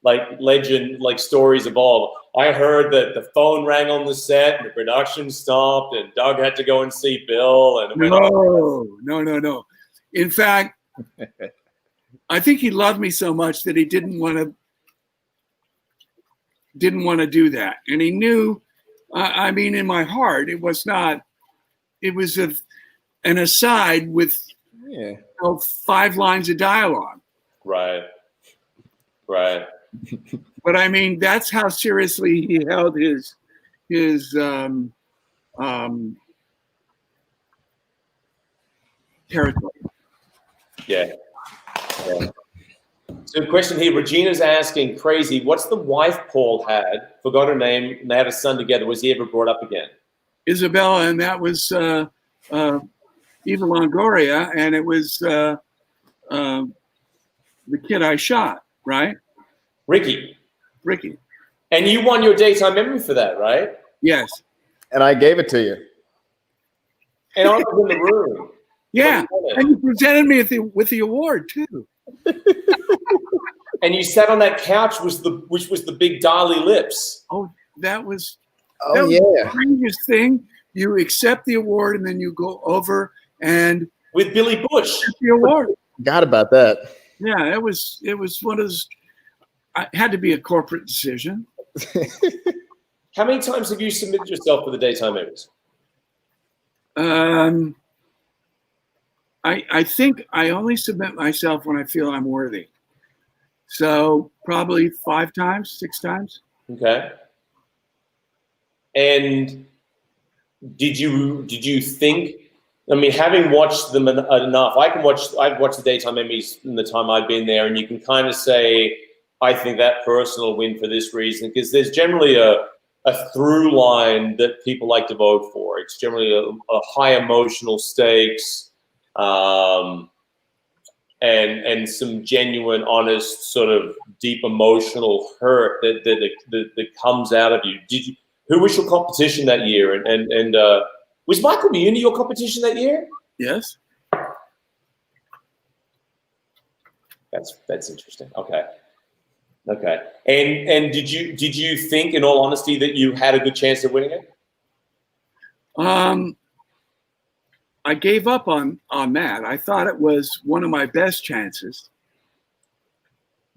like legend, like stories evolve. I heard that the phone rang on the set and the production stopped and Doug had to go and see Bill and it went on. No. In fact, I think he loved me so much that he didn't want to do that. And he knew, I mean, in my heart, it was not, it was an aside with 5 lines of dialogue. Right. But I mean, that's how seriously he held his territory. Yeah. So, question here: Regina's asking, "Crazy, what's the wife Paul had? Forgot her name. And they had a son together. Was he ever brought up again?" Isabella, and that was Eva Longoria, and it was the kid I shot, right? Ricky. And you won your daytime Emmy for that, right? Yes. And I gave it to you. And I was in the room. Yeah, and you presented me with the award too. And you sat on that couch, which was the big Dali lips. Oh, that was the strangest thing. You accept the award and then you go over and with Billy Bush the award. Forgot about that. Yeah, it was one of those. It had to be a corporate decision. How many times have you submitted yourself for the daytime Emmys? I think I only submit myself when I feel I'm worthy. So probably 5 times, 6 times. Okay. And did you think? I mean, having watched them enough, I've watched the daytime Emmys in the time I've been there, and you can kind of say, I think that person will win for this reason, because there's generally a through line that people like to vote for. It's generally a high emotional stakes, and some genuine, honest, sort of deep emotional hurt that comes out of you. Who was your competition that year? And was Michael Muni your competition that year? Yes. That's interesting. Okay. And did you think, in all honesty, that you had a good chance of winning it? I gave up on that. I thought it was one of my best chances,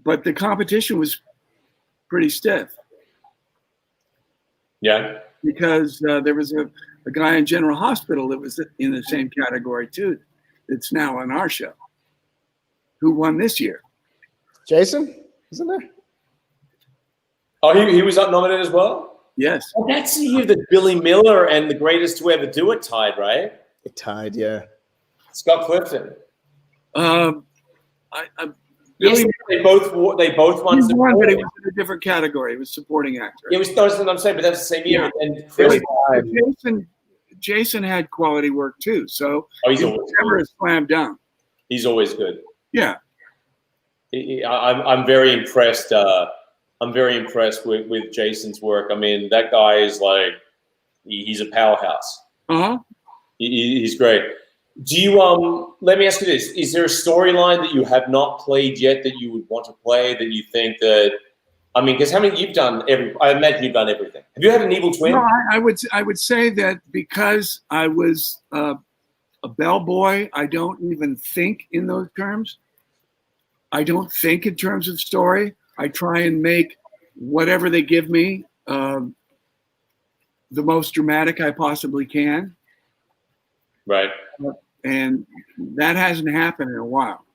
but the competition was pretty stiff. Yeah. Because there was a guy in General Hospital that was in the same category too. It's now on our show. Who won this year? Jason, isn't there? Oh, he was up nominated as well? Yes. Well, that's the year that Billy Miller and The Greatest to Ever Do It tied, right? It tied, yeah. Scott Clifton. Billy, they both won. but it was in a different category. It was supporting actor. It was, that's what I'm saying, but that's the same year. Yeah. And Chris Jason had quality work too, so he's always never a slam dunk. He's always good. Yeah. I'm very impressed. I'm very impressed with Jason's work. I mean, that guy is like, he's a powerhouse. He's great. Do you let me ask you this: is there a storyline that you have not played yet that you would want to play, that you think that? I mean, because how many you've done I imagine you've done everything. Have you had an evil twin? No, I would say that because I was a bellboy, I don't even think in those terms. I don't think in terms of story. I try and make whatever they give me the most dramatic I possibly can. Right. And that hasn't happened in a while.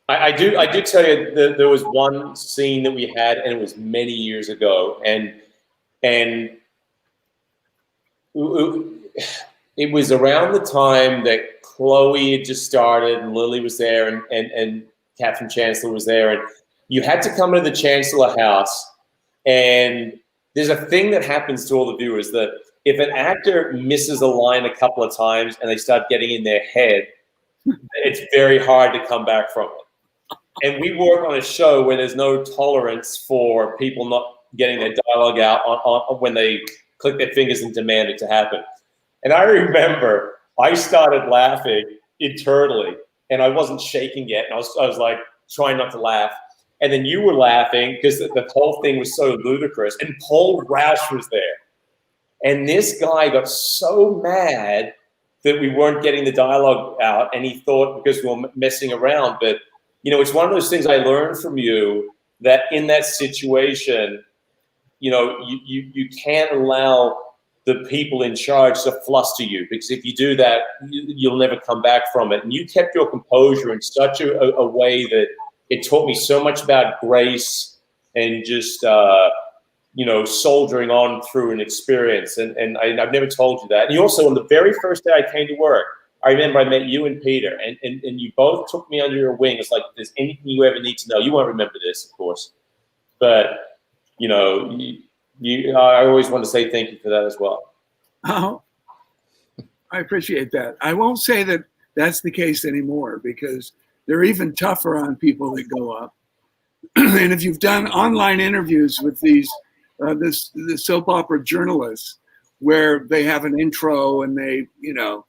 I do tell you that there was one scene that we had, and it was many years ago, and it was around the time that Chloe had just started, and Lily was there, and Catherine Chancellor was there, and you had to come into the Chancellor house, and there's a thing that happens to all the viewers that if an actor misses a line a couple of times and they start getting in their head, it's very hard to come back from it. And we work on a show where there's no tolerance for people not getting their dialogue out on when they click their fingers and demand it to happen. And I remember I started laughing internally, and I wasn't shaking yet. And I was like trying not to laugh. And then you were laughing because the whole thing was so ludicrous. And Paul Roush was there. And this guy got so mad that we weren't getting the dialogue out. And he thought because we were messing around. But, you know, it's one of those things I learned from you, that in that situation, you know, you can't allow the people in charge to fluster you, because if you do that, you'll never come back from it. And you kept your composure in such a way that it taught me so much about grace and just, you know, soldiering on through an experience. And I've never told you that. And you also, on the very first day I came to work, I remember I met you and Peter, and you both took me under your wing. It's like, if there's anything you ever need to know, you won't remember this, of course, but, you know, I always want to say thank you for that as well. Oh, I appreciate that. I won't say that that's the case anymore, because they're even tougher on people that go up. And if you've done online interviews with these the soap opera journalists, where they have an intro and they, you know,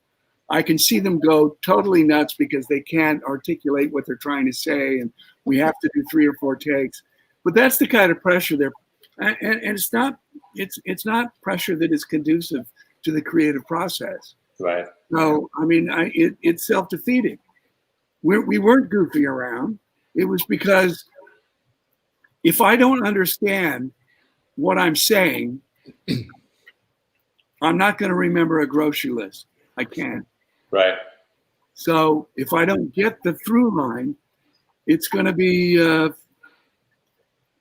I can see them go totally nuts because they can't articulate what they're trying to say, and we have to do 3 or 4 takes. But that's the kind of pressure they're. And it's not pressure that is conducive to the creative process. Right. So I mean, it's self-defeating. We weren't goofing around. It was because if I don't understand what I'm saying, I'm not going to remember a grocery list. I can't. Right. So if I don't get the through line, it's going to be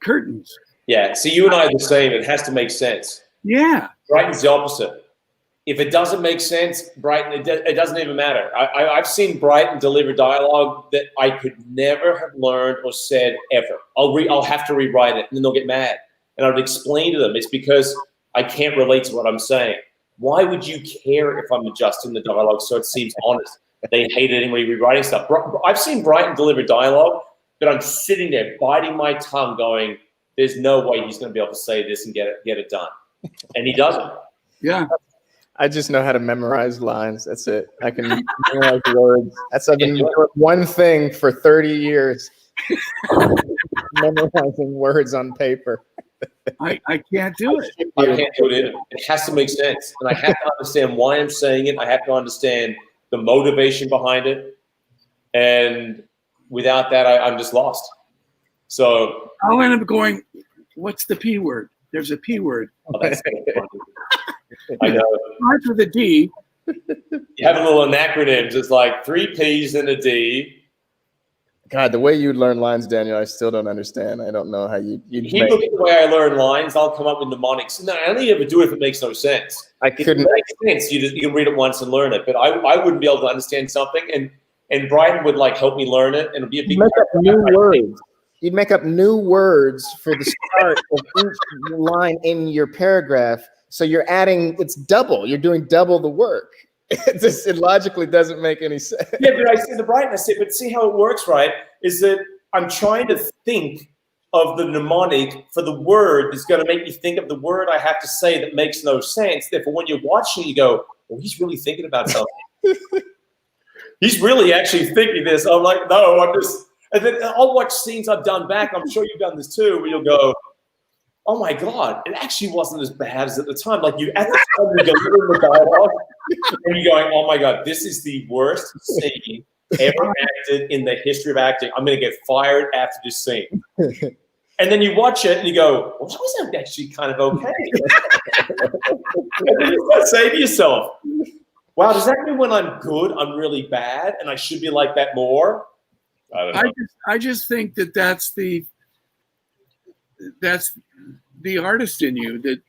curtains. Yeah, see, you and I are the same. It has to make sense. Yeah. Brighton's the opposite. If it doesn't make sense, Brighton, it doesn't even matter. I've seen Brighton deliver dialogue that I could never have learned or said ever. I'll have to rewrite it, and then they'll get mad. And I would explain to them, it's because I can't relate to what I'm saying. Why would you care if I'm adjusting the dialogue so it seems honest? They hate it anyway, rewriting stuff. I've seen Brighton deliver dialogue, but I'm sitting there biting my tongue going, there's no way he's going to be able to say this and get it done. And he doesn't. Yeah. I just know how to memorize lines. That's it. I can memorize words. I've been doing one thing for 30 years. Memorizing words on paper. I can't do it. I can't do it either. It has to make sense. And I have to understand why I'm saying it. I have to understand the motivation behind it. And without that, I'm just lost. So I'll end up going, what's the P word? There's a P word. Oh, that's so funny. I know. It starts with a D. You have a little acronyms. It's like 3 P's and a D. God, the way you learn lines, Daniel, I still don't understand. I don't know how you If you look at the way I learn lines, I'll come up with mnemonics. No, I only ever do it if it makes no sense. I couldn't. If it makes sense, you can read it once and learn it. But I wouldn't be able to understand something. And Brian would like help me learn it, and it'd be a big make up new words. You'd make up new words for the start of each line in your paragraph. So you're adding, it's double. You're doing double the work. It logically doesn't make any sense. Yeah, but I said to Brian, I said, but see how it works, right? Is that I'm trying to think of the mnemonic for the word that's going to make me think of the word I have to say that makes no sense. Therefore, when you're watching, you go, well, he's really thinking about something. He's really actually thinking this. I'm like, no, I'm just, and then I'll watch scenes I've done back. I'm sure you've done this too, where you'll go, oh my God, it actually wasn't as bad as at the time. Like you, at the time, you're delivering the dialogue, and you're going, oh my God, this is the worst scene ever acted in the history of acting. I'm going to get fired after this scene. And then you watch it and you go, well, that was actually kind of okay. And then you start saying to yourself, wow, does that mean when I'm good, I'm really bad and I should be like that more? I don't know. I just think that's the artist in you, that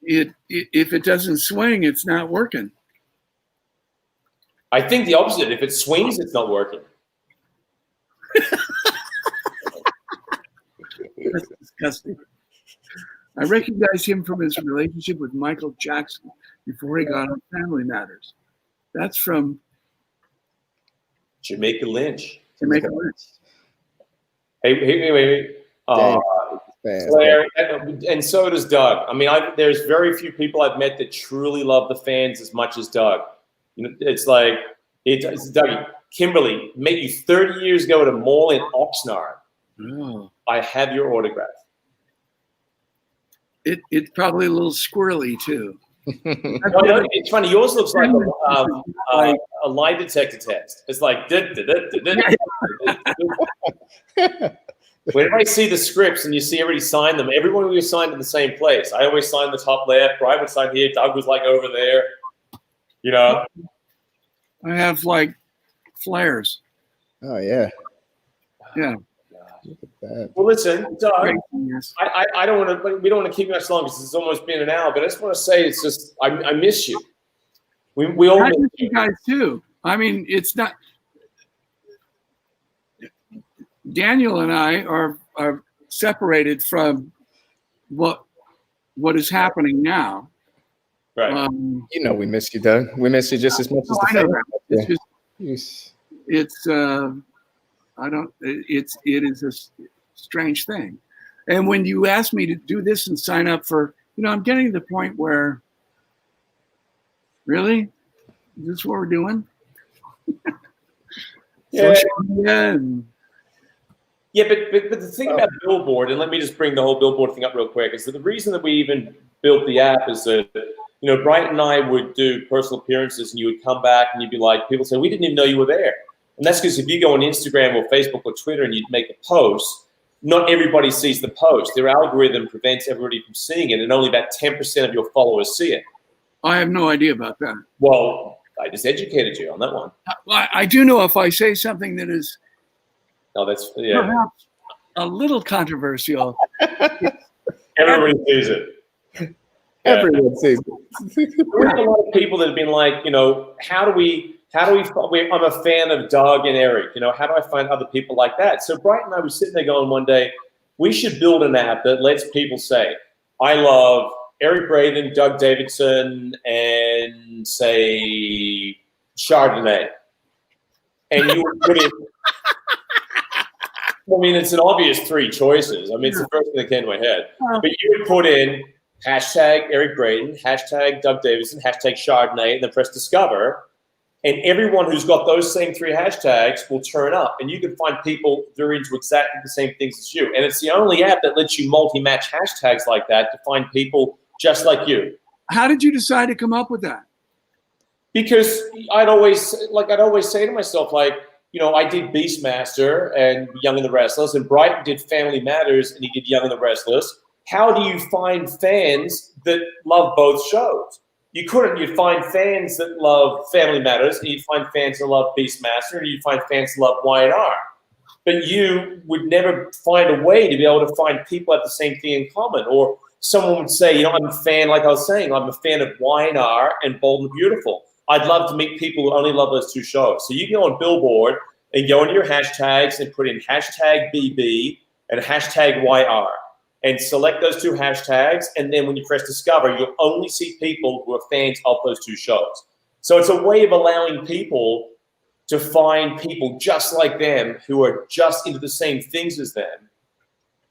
if it doesn't swing, it's not working. I think the opposite. If it swings, it's not working. That's disgusting. I recognize him from his relationship with Michael Jackson before he got on Family Matters. That's from Jamaica Lynch. Jamaica Lynch. Hey. Claire, and so does Doug. I mean, there's very few people I've met that truly love the fans as much as Doug. You know, it's like it's Doug. Kimberly, met you 30 years ago at a mall in Oxnard. Oh. I have your autograph. It's probably a little squirrely too. It's funny. Yours looks like a lie detector test. It's like. Whenever I see the scripts and you see everybody sign them, everyone was signed in the same place. I always sign the top left. Brian would sign here. Doug was like over there. You know. I have like flares. Oh yeah. Yeah. Well, listen, Doug. I don't want to. We don't want to keep you much longer because it's almost been an hour. But I just want to say, it's just I miss you. We all miss you guys too. I mean, it's not. Daniel and I are separated from what is happening now. Right. You know, we miss you, Doug. We miss you just as much as the fans. It is a strange thing. And when you ask me to do this and sign up for, I'm getting to the point where, really? Is this what we're doing? Yeah. Yeah, but the thing about Bildbord, and let me just bring the whole Bildbord thing up real quick, is that the reason that we even built the app is that, Bright and I would do personal appearances and you would come back and you'd be like, people say, we didn't even know you were there. And that's because if you go on Instagram or Facebook or Twitter and you'd make a post, not everybody sees the post. Their algorithm prevents everybody from seeing it, and only about 10% of your followers see it. I have no idea about that. Well, I just educated you on that one. I do know if I say something that is perhaps a little controversial. Everybody sees it. Everyone sees it. We have a lot of people that have been like, how do we I'm a fan of Doug and Eric. How do I find other people like that? So Bright and I were sitting there going one day, we should build an app that lets people say, I love Eric Braeden, Doug Davidson, and say Chardonnay. And you would put in, it's an obvious three choices. It's the first thing that came to my head. But you would put in hashtag Eric Braeden, hashtag Doug Davidson, hashtag Chardonnay, and then press discover. And everyone who's got those same three hashtags will turn up. And you can find people that are into exactly the same things as you. And it's the only app that lets you multi-match hashtags like that to find people just like you. How did you decide to come up with that? Because I'd always say to myself, I did Beastmaster and Young and the Restless, and Brighton did Family Matters and he did Young and the Restless. How do you find fans that love both shows? You couldn't. You'd find fans that love Family Matters, and you'd find fans that love Beastmaster, and you'd find fans that love Y&R. But you would never find a way to be able to find people at the same thing in common. Or someone would say, I'm a fan, like I was saying, I'm a fan of Y&R and Bold and Beautiful. I'd love to meet people who only love those two shows. So you can go on Bildbord and go into your hashtags and put in hashtag BB and hashtag YR. And select those two hashtags, and then when you press discover, you'll only see people who are fans of those two shows. So it's a way of allowing people to find people just like them who are just into the same things as them.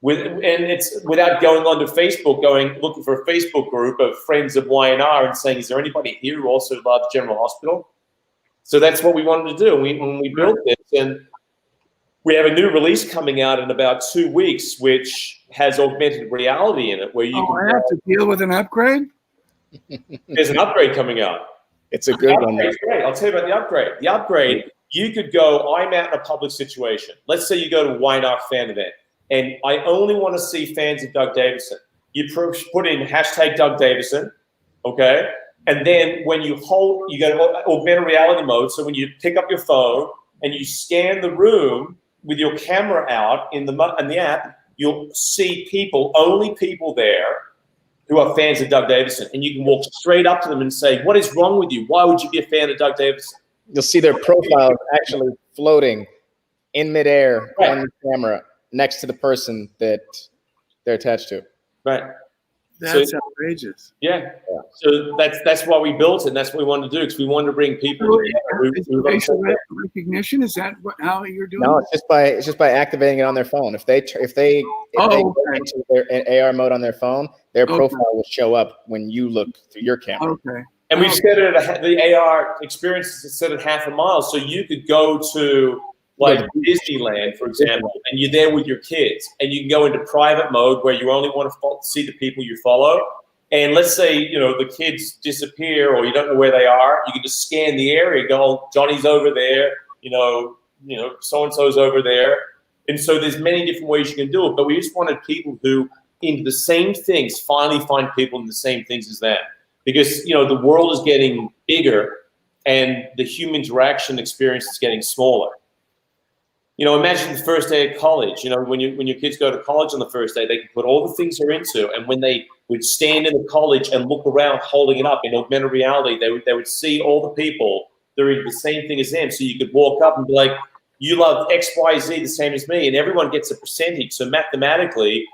And it's without going onto Facebook, looking for a Facebook group of friends of Y&R and saying, is there anybody here who also loves General Hospital? So that's what we wanted to do when we built this. And we have a new release coming out in about 2 weeks, which has augmented reality in it, where you can have to deal with an upgrade. There's an upgrade coming out. It's a good one. Great. I'll tell you about the upgrade. The upgrade, you could go, I'm out in a public situation. Let's say you go to a Y&R fan event, and I only want to see fans of Doug Davidson. You put in hashtag Doug Davidson, okay? And then when you go to augmented reality mode, so when you pick up your phone and you scan the room with your camera out in the app, you'll see only people there who are fans of Doug Davidson. And you can walk straight up to them and say, what is wrong with you? Why would you be a fan of Doug Davidson? You'll see their profile actually floating in midair on the camera next to the person that they're attached to. Right. That's outrageous. Yeah. So that's why we built it, and that's what we wanted to do, because we wanted to bring people together. Facial recognition, is that how you're doing? No, it's just by activating it on their phone. If they go into their AR mode on their phone, their profile will show up when you look through your camera. Okay. And we've set it at the AR experience is set at half a mile, so you could go to like Disneyland, for example, and you're there with your kids, and you can go into private mode where you only want to see the people you follow. And let's say, the kids disappear or you don't know where they are, you can just scan the area, go, oh, Johnny's over there, so-and-so's over there. And so there's many different ways you can do it, but we just wanted people who, into the same things, finally find people in the same things as them. Because, the world is getting bigger and the human interaction experience is getting smaller. Imagine the first day of college. When your kids go to college on the first day, they can put all the things they're into, and when they would stand in the college and look around holding it up in augmented reality, they would see all the people doing the same thing as them. So you could walk up and be like, you love X, Y, Z the same as me, and everyone gets a percentage. So mathematically,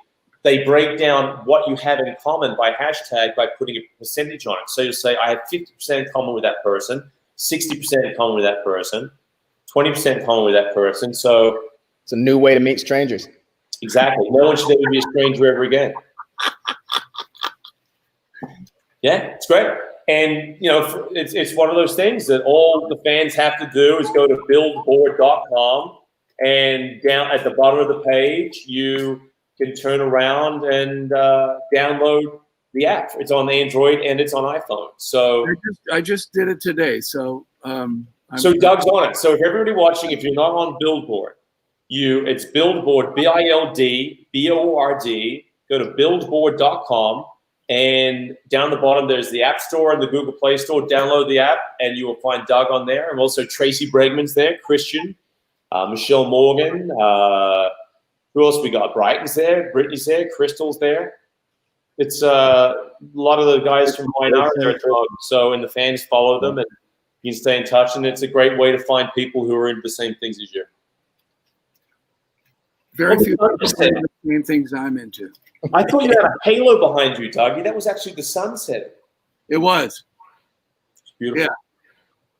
they break down what you have in common by hashtag by putting a percentage on it. So you'll say, I have 50% in common with that person, 60% in common with that person, 20% in common with that person. So it's a new way to meet strangers. Exactly. No one should ever be a stranger ever again. Yeah, it's great. And, it's one of those things that all the fans have to do is go to Bildbord.com, and down at the bottom of the page, you can turn around and download the app. It's on Android and it's on iPhone. So I just did it today. So Doug's on it. So if everybody watching, if you're not on Bildbord, it's Bildbord, Bildbord. Go to Bildbord.com, and down the bottom there's the App Store and the Google Play Store. Download the app, and you will find Doug on there, and also Tracy Bregman's there, Christian, Michelle Morgan. Who else we got? Brighton's there, Brittany's there, Crystal's there. It's a lot of the guys from mine are there. So, and the fans follow them, and you can stay in touch, and it's a great way to find people who are into the same things as you. Very few people say the same things I'm into. I thought you had a halo behind you, Dougie. That was actually the sunset. It was. It's beautiful. Yeah.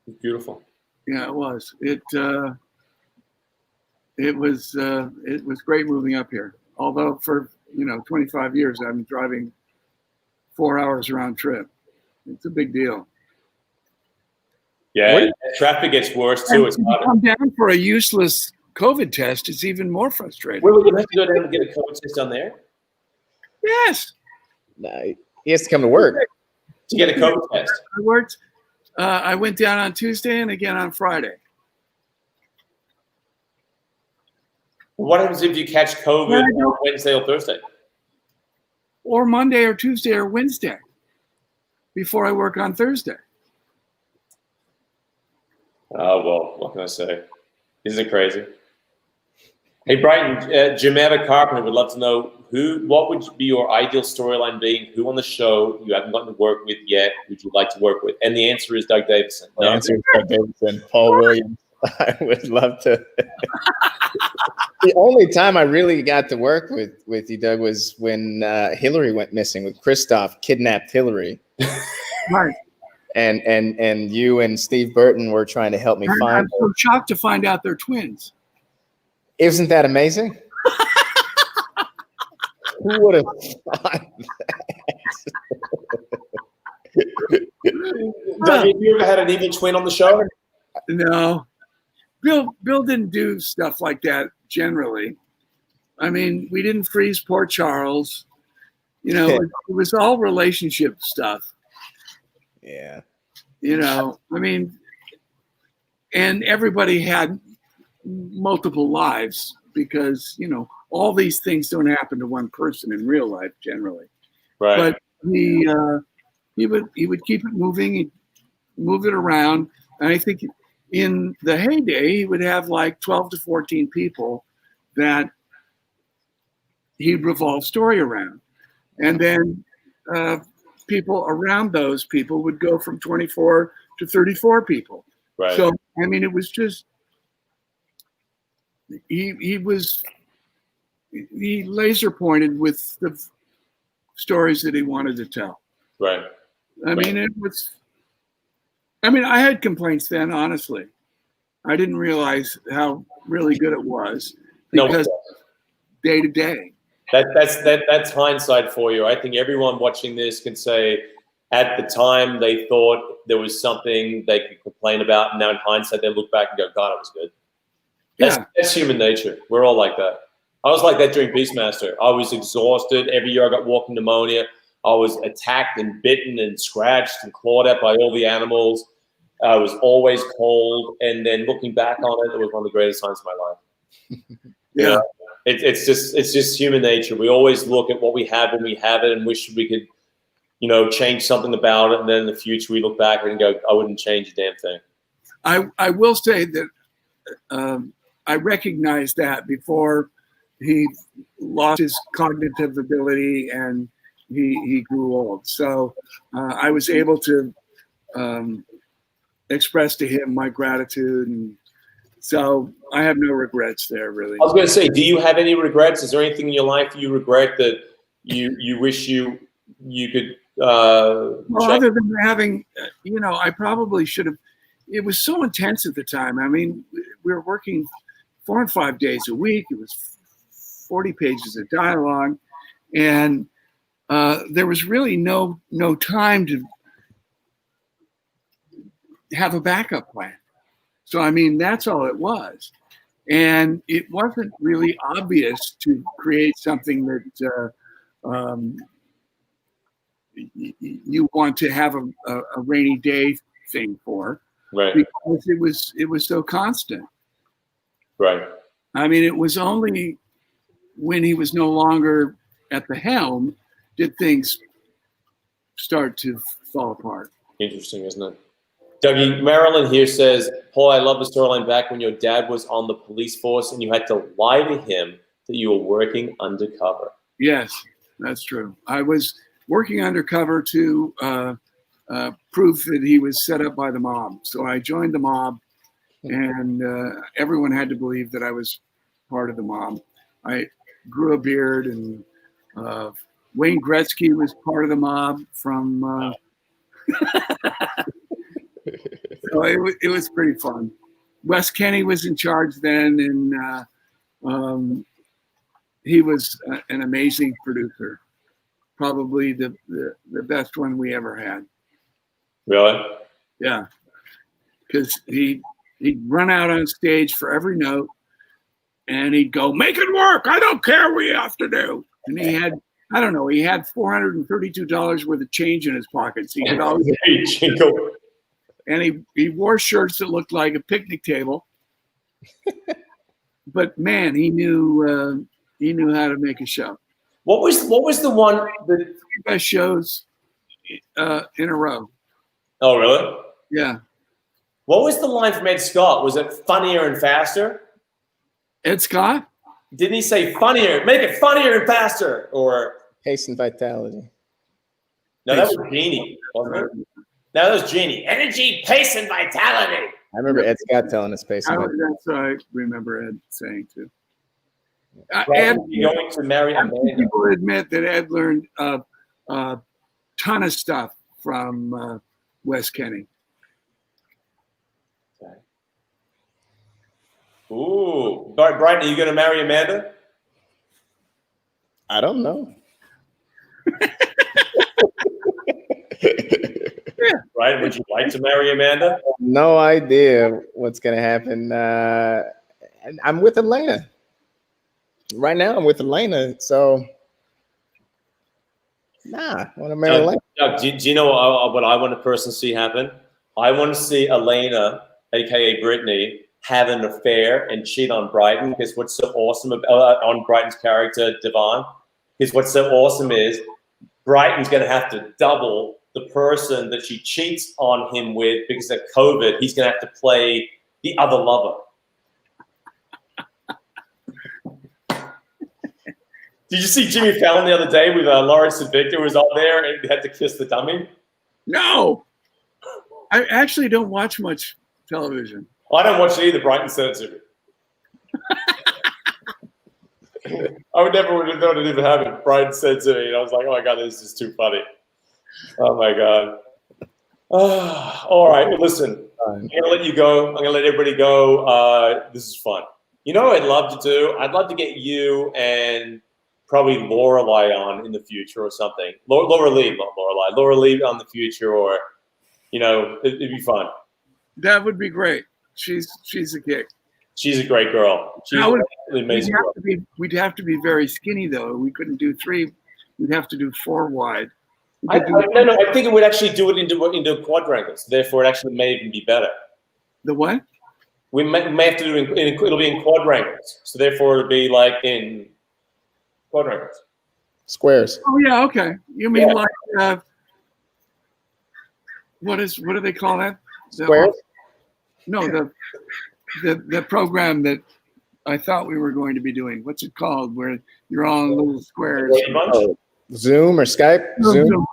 It's beautiful. Yeah, it was. It was great moving up here. Although for 25 years I'm driving 4 hours round trip. It's a big deal. Yeah, traffic gets worse too. It's harder. Come down for a useless COVID test. It's even more frustrating. Well, you have to go down and get a COVID test down there? Yes. No, he has to come to work to get a COVID test. I went down on Tuesday and again on Friday. What happens if you catch COVID on Wednesday or Thursday? Or Monday or Tuesday or Wednesday before I work on Thursday. Oh, well, what can I say? Isn't it crazy? Hey, Brighton, Jametta Carpenter would love to know what would be your ideal storyline being? Who on the show you haven't gotten to work with yet would you like to work with? And the answer is Doug Davidson. The answer is Doug Davidson. Paul Williams. I would love to. The only time I really got to work with you, Doug, was when Hillary went missing, with Christoph kidnapped Hillary. Right. And you and Steve Burton were trying to help me find her. I'm so shocked to find out they're twins. Isn't that amazing? Who would have thought that? Have you ever had an evil twin on the show? No. Bill didn't do stuff like that generally. I mean, we didn't freeze poor Charles. It was all relationship stuff. Yeah. I mean, and everybody had multiple lives because, all these things don't happen to one person in real life generally. Right. But he would keep it moving, he'd move it around. And I think in the heyday, he would have like 12 to 14 people that he'd revolve story around. And then people around those people would go from 24 to 34 people. Right. So, I mean, it was just, he laser pointed with stories that he wanted to tell. Right. I mean, I had complaints then, honestly. I didn't realize how really good it was because day to day. That's hindsight for you. I think everyone watching this can say at the time they thought there was something they could complain about, and now in hindsight they look back and go, God, it was good. That's human nature. We're all like that. I was like that during Beastmaster. I was exhausted. Every year I got walking pneumonia. I was attacked and bitten and scratched and clawed at by all the animals. I was always cold. And then looking back on it, it was one of the greatest times of my life. Yeah. You know, it's just human nature. We always look at what we have when we have it and wish we could, you know, change something about it. And then in the future we look back and go, I wouldn't change a damn thing. I will say that I recognized that before he lost his cognitive ability and he grew old. So I was able to express to him my gratitude. And so I have no regrets there, really. I was going to say, do you have any regrets? Is there anything in your life you regret that you wish you could well, other than having, you know, I probably should have. It was so intense at the time. I mean, we were working 4 and 5 days a week. It was 40 pages of dialogue, and there was really no time to have a backup plan. So, I mean, that's all it was. And it wasn't really obvious to create something that you want to have a rainy day thing for. Right. Because it was so constant. Right. I mean, it was only when he was no longer at the helm did things start to fall apart. Interesting, isn't it? Dougie, Marilyn here says, Paul, I love the storyline back when your dad was on the police force and you had to lie to him that you were working undercover. Yes, that's true. I was working undercover to prove that he was set up by the mob. So I joined the mob, and everyone had to believe that I was part of the mob. I grew a beard, and Wayne Gretzky was part of the mob from... So it was pretty fun. Wes Kenny was in charge then, and he was an amazing producer. Probably the best one we ever had. Really? Yeah, because he'd run out on stage for every note, and he'd go, "Make it work! I don't care what you have to do." And he had, I don't know, he had $432 worth of change in his pockets. He could always. And he wore shirts that looked like a picnic table. But man, he knew how to make a show. What was the one that best shows in a row? Oh, really? Yeah. What was the line from Ed Scott? Was it funnier and faster? Ed Scott? Didn't he say funnier? Make it funnier and faster, or pace and vitality? No, that was Genie, wasn't it? No, that was Genie. Energy, pace, and vitality. I remember Ed Scott telling us pace. That's what I remember Ed saying too. Ed, you're going to marry Amanda. People admit that Ed learned a ton of stuff from Wes Kenny. Okay. Ooh, Brighton, are you going to marry Amanda? I don't know. Right? Would you like to marry Amanda? No idea what's going to happen. I'm with Elena. Right now, I'm with Elena. So, I want to marry Elena. Doug, do you know what I want to personally see happen? I want to see Elena, a.k.a. Brittany, have an affair and cheat on Brighton, because what's so awesome about on Brighton's character, Devon, because what's so awesome is Brighton's going to have to double the person that she cheats on him with because of COVID. He's going to have to play the other lover. Did you see Jimmy Fallon the other day with Lawrence and Victor was up there and had to kiss the dummy? No. I actually don't watch much television. I don't watch it either. Brighton said it to me. I would never have thought it even happened. Brian said to me, and I was like, "Oh my god, this is too funny." Oh my god. All right. Well, listen, I'm gonna let you go. I'm gonna let everybody go. This is fun. You know what I'd love to do? I'd love to get you and probably Lorelei on in the future or something. Laura Lee, not Lorelei. Laura Lee on the future, or it'd be fun. That would be great. She's a kick. She's a great girl. She's an amazing girl. We'd have to be very skinny though. We couldn't do 3. We'd have to do 4 wide. I think it would actually do it into quadrangles. Therefore, it actually may even be better. The what? We may have to do it'll be in quadrangles. So therefore, it'll be like in quadrangles. Squares. Oh yeah, okay. You mean like what do they call that? Squares? No, the program that I thought we were going to be doing. What's it called? Where you're all in little squares. Zoom or Skype? Zoom.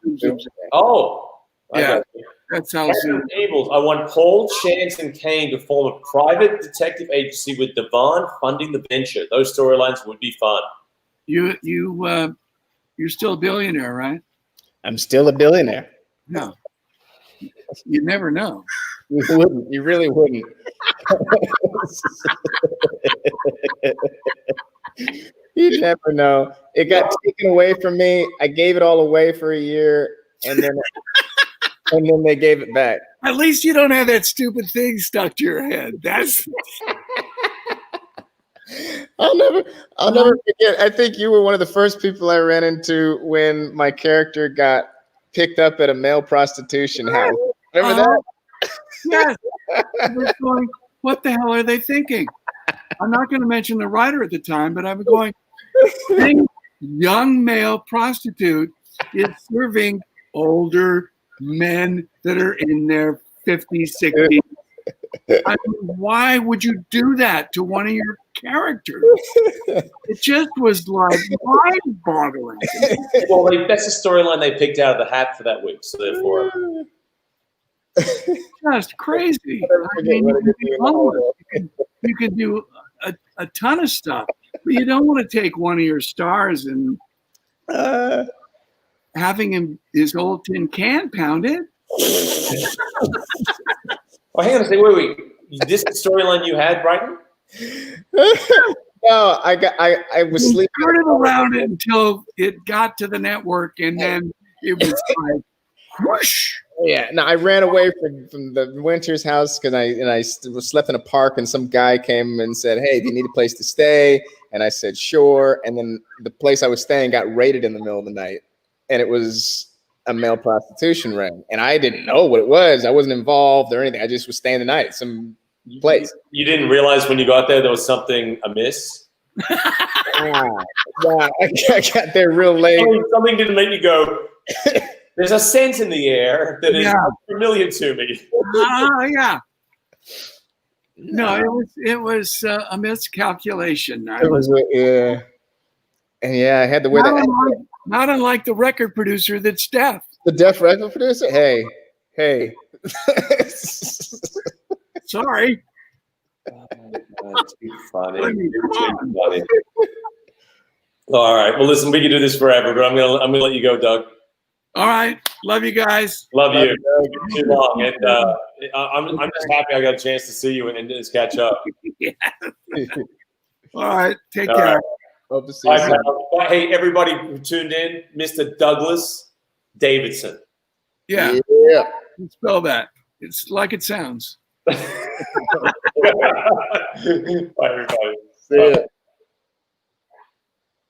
Oh, yeah. That's how Zoom. I want Paul, Chance, and Kane to form a private detective agency with Devon funding the venture. Those storylines would be fun. You're still a billionaire, right? I'm still a billionaire. No. You never know. You wouldn't. You really wouldn't. You never know. It got taken away from me. I gave it all away for a year, and then they gave it back. At least you don't have that stupid thing stuck to your head. That's. I'll never forget. I think you were one of the first people I ran into when my character got picked up at a male prostitution house. Remember that? Yes. I was going, what the hell are they thinking? I'm not going to mention the writer at the time, but I'm going, young male prostitute is serving older men that are in their 50s, 60s. I mean, why would you do that to one of your characters? It just was like mind-boggling. Well, that's the storyline they picked out of the hat for that week, so therefore. Just crazy. I mean, you can do a ton of stuff, but you don't want to take one of your stars and having his old tin can pounded. Oh, hang on a second. Wait. This is the storyline you had, Brighton? No, I was sleeping. Started around it until it got to the network, and then it was like whoosh. Yeah, no, I ran away from the Winter's house because I slept in a park, and some guy came and said, "Hey, do you need a place to stay?" And I said, "Sure." And then the place I was staying got raided in the middle of the night, and it was a male prostitution ring, and I didn't know what it was. I wasn't involved or anything. I just was staying the night at some place. You didn't realize when you got there was something amiss? I got there real late. Something didn't make you go, there's a scent in the air that is familiar to me. Yeah. No, it was a miscalculation. It was, and I had to wear that. Not unlike the record producer that's deaf. The deaf record producer? Hey. Sorry. That's too funny. All right. Well, listen, we can do this forever, but I'm gonna let you go, Doug. All right. Love you guys. Love you. Too long, and I'm just happy I got a chance to see you and just catch up. Yeah. All right. Take care. Right. Hope to see you soon. Hey, everybody who tuned in, Mr. Douglas Davidson. Yeah. Spell that. It's like it sounds. Bye, everybody. See ya.